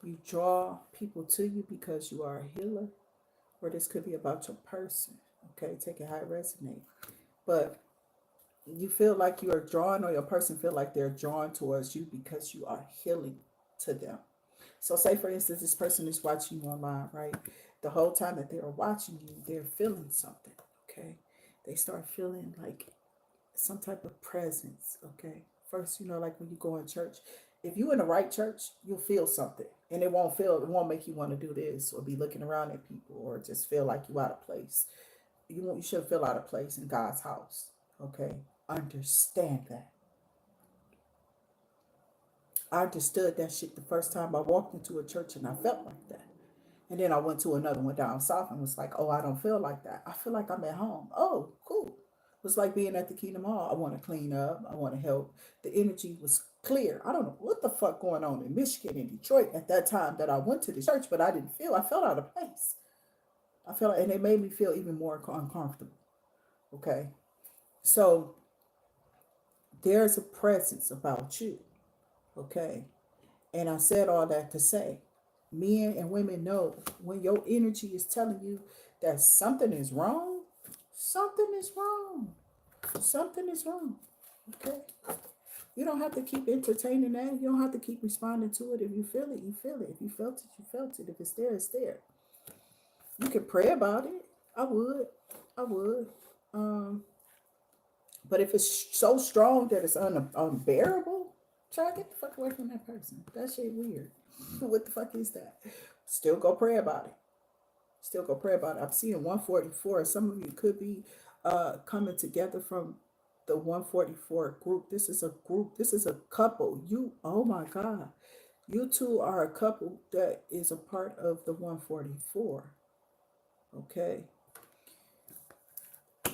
You draw people to you because you are a healer, or this could be about your person. Okay, take it how it resonates. But you feel like you are drawn, or your person feel like they're drawn towards you because you are healing to them. So say for instance, this person is watching you online, right? The whole time that they're watching you, they're feeling something. Okay. They start feeling like some type of presence. Okay. First, like when you go in church, if you in the right church, you'll feel something. And it won't make you want to do this or be looking around at people or just feel like you out of place. You should feel out of place in God's house. Okay. Understand that. I understood that shit the first time I walked into a church and I felt like that. And then I went to another one down south and was like, oh, I don't feel like that. I feel like I'm at home. Oh, cool. It was like being at the Kingdom Hall. I want to clean up. I want to help. The energy was clear. I don't know what the fuck going on in Michigan and Detroit at that time that I went to the church, but I felt out of place. And it made me feel even more uncomfortable. Okay. So there's a presence about you. Okay. And I said all that to say, men and women know when your energy is telling you that something is wrong, something is wrong. Something is wrong. Okay. You don't have to keep entertaining that. You don't have to keep responding to it. If you feel it, you feel it. If you felt it, you felt it. If it's there, it's there. You can pray about it. I would. I would. Um, but if it's so strong that it's unbearable, try to get the fuck away from that person. That shit weird. What the fuck is that? Still go pray about it. Still go pray about it. I'm seeing 144. Some of you could be coming together from the 144 group. This is a group. This is a couple. Oh my God. You two are a couple that is a part of the 144. Okay.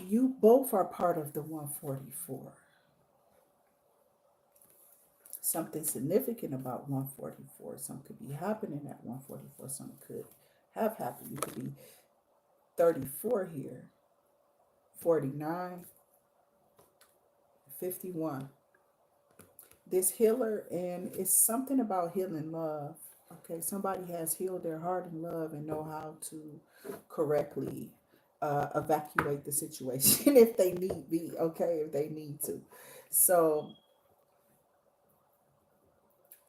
You both are part of the 144. Something significant about 144. Something could be happening at 144. Something could have happened. You could be 34 here, 49, 51. This healer, and it's something about healing love. Okay, somebody has healed their heart in love and know how to correctly evacuate the situation if they need be. Okay, if they need to. So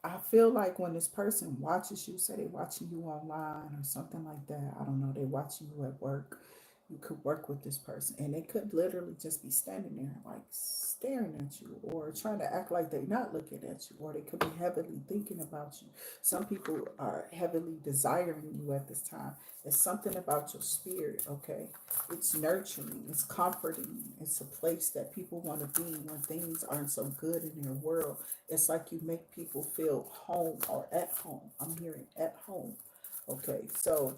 I feel like when this person watches you, say they watching you online or something like that, I don't know, they watching you at work, you could work with this person and they could literally just be standing there like staring at you or trying to act like they're not looking at you, or they could be heavily thinking about you. Some people are heavily desiring you at this time. It's something about your spirit. Okay, it's nurturing, it's comforting, it's a place that people want to be when things aren't so good in their world. It's like you make people feel home or at home. I'm hearing at home. Okay, so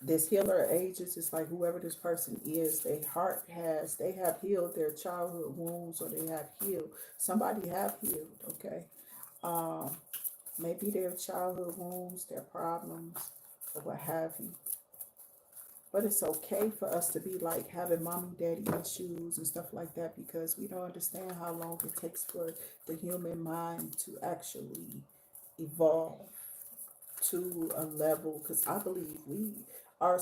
this healer ages is like whoever this person is, they have healed their childhood wounds, or they have healed, somebody have healed. Okay, um maybe their childhood wounds, their problems, or what have you. But it's okay for us to be like having mommy daddy issues and stuff like that, because we don't understand how long it takes for the human mind to actually evolve to a level, because I believe we are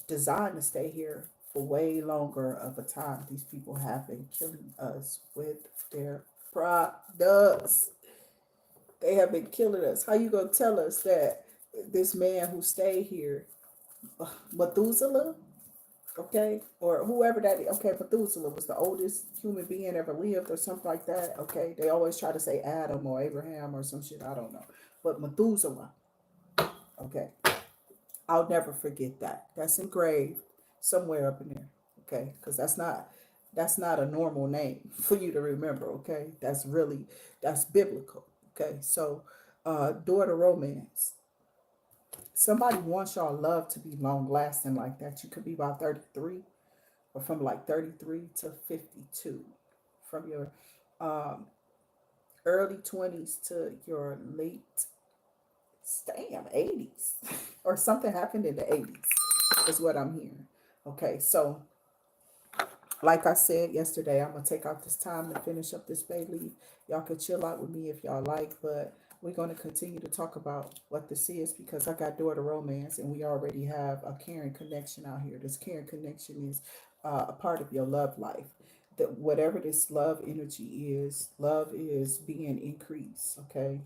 designed to stay here for way longer of a time. These people have been killing us with their products. They have been killing us. How you gonna tell us that this man who stayed here, Methuselah, okay, or whoever that is. Okay, Methuselah was the oldest human being ever lived, or something like that. Okay, they always try to say Adam or Abraham or some shit. I don't know, but Methuselah. Okay, I'll never forget that. That's engraved somewhere up in there. Okay, because that's not a normal name for you to remember. Okay, that's biblical. Okay, so daughter romance. Somebody wants y'all love to be long lasting like that. You could be about 33, or from like 33 to 52, from your um, early 20s to your late, damn, 80s, or something happened in the 80s, is what I'm hearing. Okay, so like I said yesterday, I'm gonna take out this time to finish up this bay leaf. Y'all can chill out with me if y'all like, but we're gonna continue to talk about what this is, because I got daughter romance, and we already have a caring connection out here. This caring connection is a part of your love life. That whatever this love is being increased. Okay,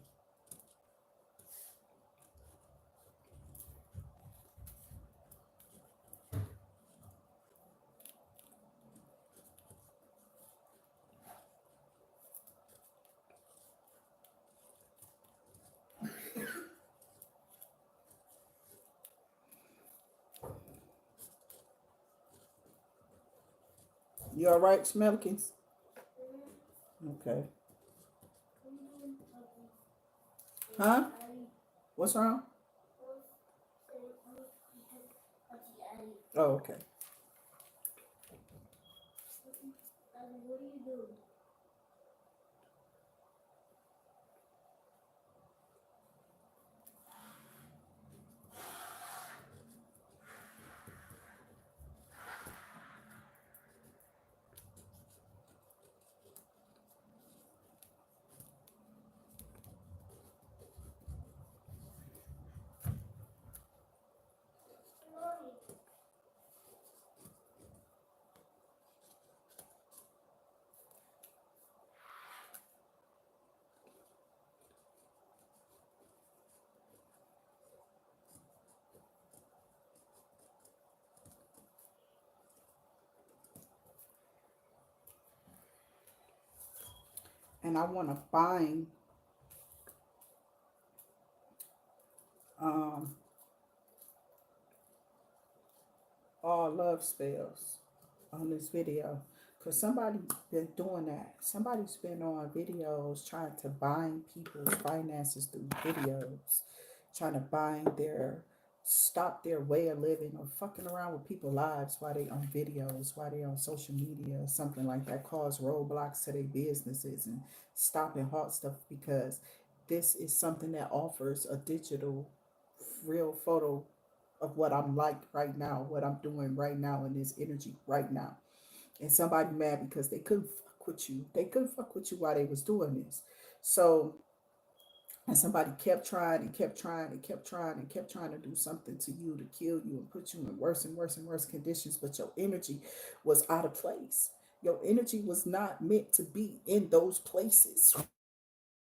you all right, Smelkins? Okay, huh? What's wrong? Oh, okay. What are you doing? And I want to bind um, all love spells on this video, because somebody been doing that. Somebody's been on videos trying to bind people's finances through videos, trying to bind their stop their way of living, or fucking around with people's lives while they on videos, while they on social media or something like that, cause roadblocks to their businesses and stopping hard stuff, because this is something that offers a digital real photo of what I'm like right now, what I'm doing right now in this energy right now. And somebody mad because they couldn't fuck with you. They couldn't fuck with you while they was doing this. So, and somebody kept trying and kept trying and kept trying and kept trying to do something to you to kill you and put you in worse and worse and worse conditions, but your energy was out of place. Your energy was not meant to be in those places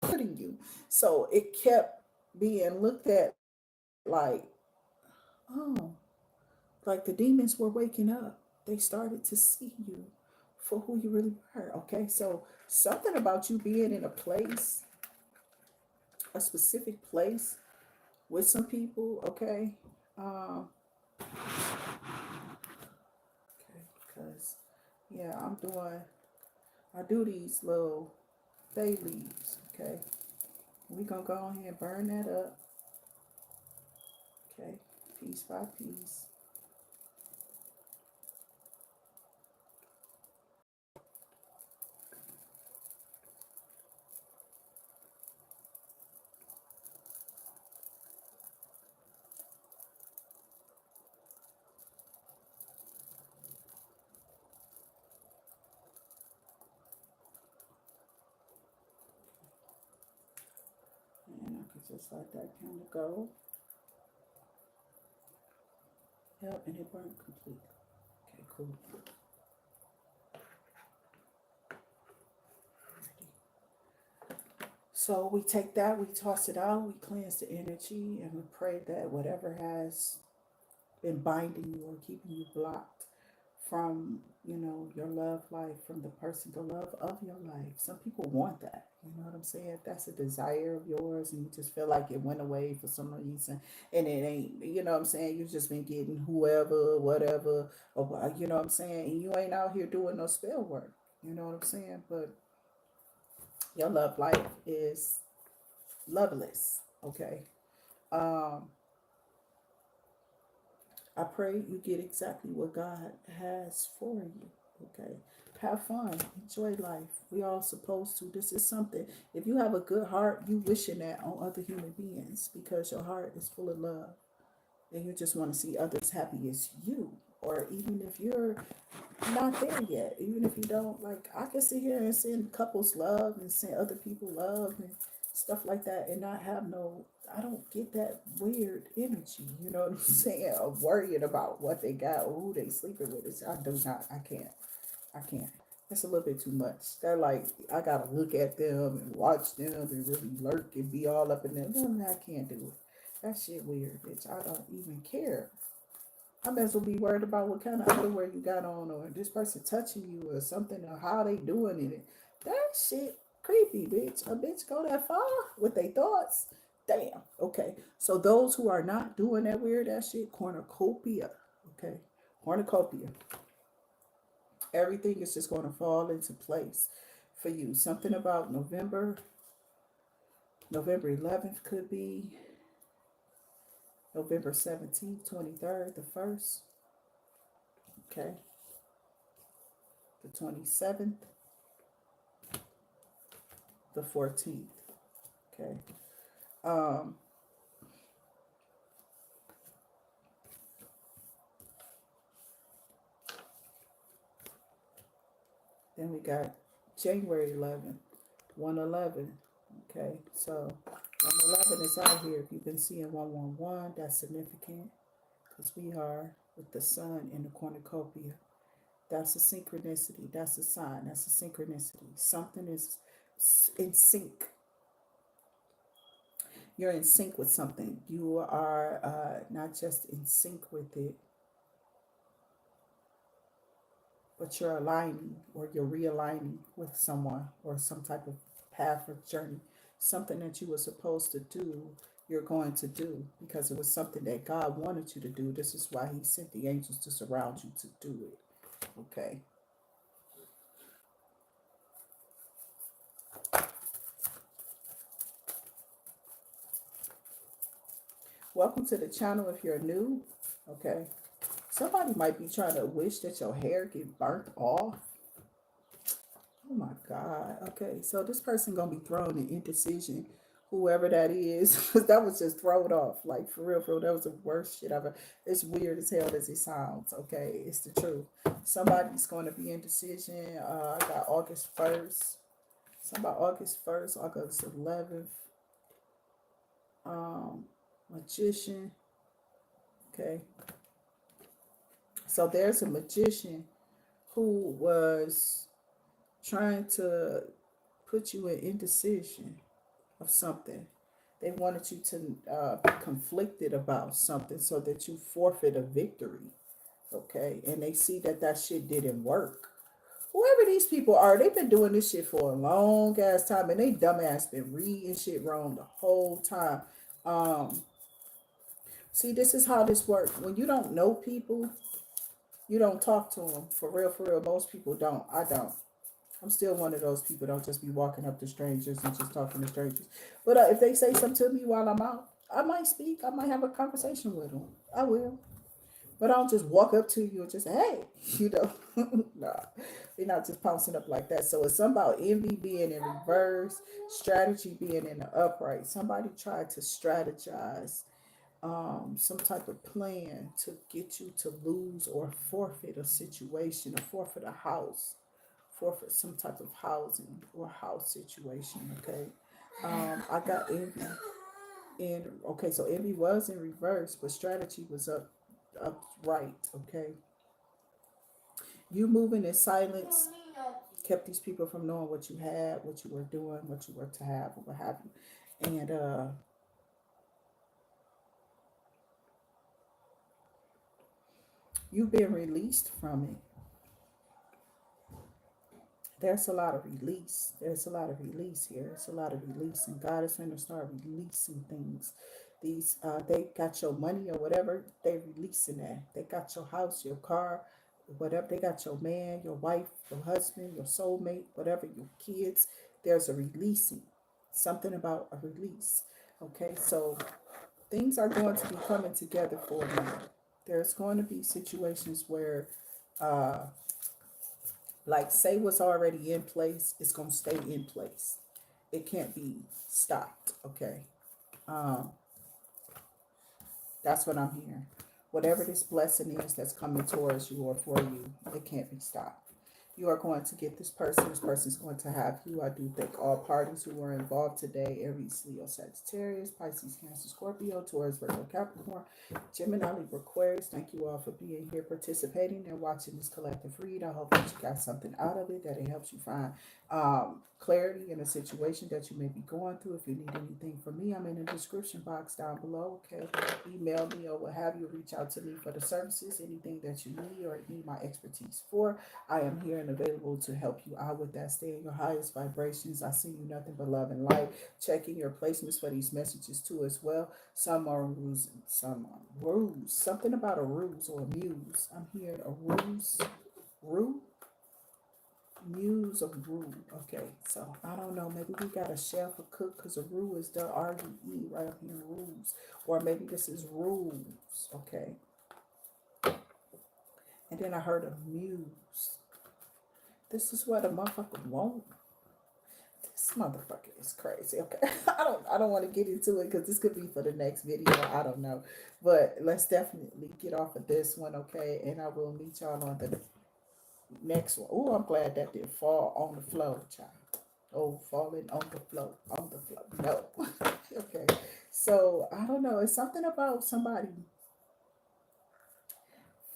hurting you. So it kept being looked at like, oh, like the demons were waking up. They started to see you for who you really were. Okay, so something about you being in a place, a specific place with some people. Okay, okay, because yeah, I do these little bay leaves. Okay, we gonna go on here and burn that up. Okay, piece by piece. And I could just let that kind of go. Yep, and it burned completely. Okay, cool. So we take that, we toss it out, we cleanse the energy, and we pray that whatever has been binding you or keeping you blocked from, your love life, from the person, the love of your life. Some people want that. You know what I'm saying? If that's a desire of yours and you just feel like it went away for some reason and it ain't, you know what I'm saying? You've just been getting whoever, whatever, or, you know what I'm saying? And you ain't out here doing no spell work. You know what I'm saying? But your love life is loveless. Okay. Um, I pray you get exactly what God has for you. Okay. Have fun. Enjoy life. We all supposed to. This is something. If you have a good heart, you wishing that on other human beings because your heart is full of love and you just want to see others happy as you. Or even if you're not there yet, even if you don't, like, I can sit here and send couples love and send other people love and stuff like that and not have no, I don't get that weird energy, you know what I'm saying, of worrying about what they got or who they sleeping with. I do not, I can't. That's a little bit too much. They're like, I gotta look at them and watch them and really lurk and be all up in them. No, I can't do it. That shit weird, bitch. I don't even care. I may as well be worried about what kind of underwear you got on or this person touching you or something or how they doing it. That shit creepy, bitch. A bitch go that far with their thoughts. Damn. Okay. So those who are not doing that weird ass shit, cornucopia. Okay. Cornucopia. Everything is just going to fall into place for you. Something about November 11th could be November 17th, 23rd, the 1st. Okay. The 27th, the 14th. Okay. Um, then we got January 11th, 111. Okay. So 111 is out here. If you've been seeing 111, that's significant because we are with the sun in the cornucopia. That's a synchronicity. That's a sign. That's a synchronicity. Something is in sync. You're in sync with something. You are not just in sync with it, but you're aligning or you're realigning with someone or some type of path or journey. Something that you were supposed to do, you're going to do because it was something that God wanted you to do. This is why He sent the angels to surround you to do it. Okay. Welcome to the channel if you're new. Okay. Somebody might be trying to wish that your hair get burnt off. Oh my God. Okay. So this person gonna be thrown in indecision, whoever that is, because that was just thrown off. Like for real, that was the worst shit ever. It's weird as hell as it sounds. Okay, it's the truth. Somebody's gonna be indecision. I got August 1st. Somebody August 1st, August 11th. Magician. Okay. So there's a magician who was trying to put you in indecision of something. They wanted you to be conflicted about something so that you forfeit a victory. Okay. And they see that that shit didn't work. Whoever these people are, they've been doing this shit for a long ass time and they dumbass been reading shit wrong the whole time. Um, See, this is how this works. When you don't know people, you don't talk to them. For real, for real. Most people don't. I don't. I'm still one of those people. Don't just be walking up to strangers and just talking to strangers. But if they say something to me while I'm out, I might speak. I might have a conversation with them. I will. But I don't just walk up to you and just say, hey, you know. Nah, they're not just pouncing up like that. So it's something about envy being in reverse, strategy being in the upright. Somebody tried to strategize some type of plan to get you to lose or forfeit a situation or forfeit a house, forfeit some type of housing or house situation. Okay. I got envy in, okay, so envy was in reverse, but strategy was upright. Okay. You moving in silence kept these people from knowing what you had, what you were doing, what you were to have, or what have you. And you've been released from it. There's a lot of release. There's a lot of release here. It's a lot of release, and God is going to start releasing things. These they got your money or whatever. They releasing that. They got your house, your car, whatever. They got your man, your wife, your husband, your soulmate, whatever. Your kids. There's a releasing. Something about a release. Okay, so things are going to be coming together for you. There's going to be situations where uh, like say what's already in place is going to stay in place. It can't be stopped. Okay. Um, that's what I'm hearing. Whatever this blessing is that's coming towards you or for you, it can't be stopped. You are going to get this person. This person's going to have you. I do thank all parties who were involved today. Aries, Leo, Sagittarius, Pisces, Cancer, Scorpio, Taurus, Virgo, Capricorn, Gemini, Libra, Aquarius. Thank you all for being here, participating, and watching this collective read. I hope that you got something out of it, that it helps you find clarity in a situation that you may be going through. If you need anything from me, I'm in the description box down below. Okay, email me or what have you. Reach out to me for the services, anything that you need or need my expertise for. I am here and available to help you out with that. Stay in your highest vibrations. I see you nothing but love and light. Checking your placements for these messages too as well. Some are ruse, some are ruse. Something about a ruse or a muse. I'm hearing a ruse, rue, muse of rue. Okay, so I don't know. Maybe we got a chef, a cook, because a rue is the R-U-E right up here, rules. Or maybe this is rules. Okay. And then I heard a muse. This is what a motherfucker won't. This motherfucker is crazy. Okay, I don't want to get into it because this could be for the next video. I don't know, but let's definitely get off of this one. Okay, and I will meet y'all on the next one. Oh, I'm glad that didn't fall on the floor, child. Oh, falling on the floor, on the floor. No. Okay, so I don't know. It's something about somebody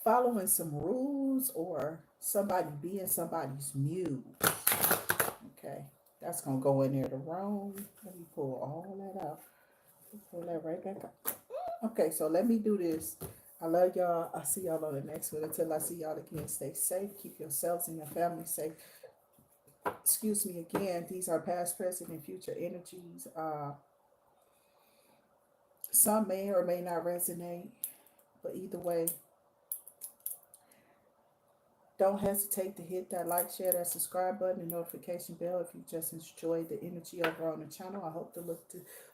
following some rules or somebody being somebody's muse. Okay, that's gonna go in there the wrong. Let me pull all that out. Pull that right back up. Okay, so let me do this. I love y'all. I'll see y'all on the next one. Until I see y'all again, stay safe. Keep yourselves and your family safe. Excuse me again. These are past, present, and future energies. Some may or may not resonate, but either way, don't hesitate to hit that like, share, that subscribe button, and notification bell if you just enjoyed the energy over on the channel. I hope to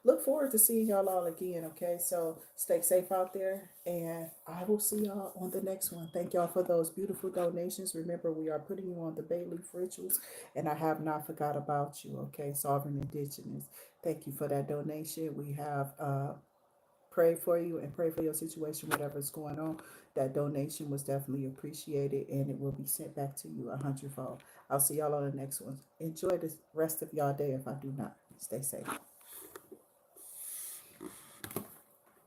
look forward to seeing y'all all again. Okay, so stay safe out there, and I will see y'all on the next one. Thank y'all for those beautiful donations. Remember, we are putting you on the bayleaf rituals, and I have not forgot about you. Okay, Sovereign Indigenous. Thank you for that donation. We have pray for you and pray for your situation, whatever's going on. That donation was definitely appreciated, and it will be sent back to you 100-fold. I'll see y'all on the next one. Enjoy the rest of y'all day if I do not. Stay safe.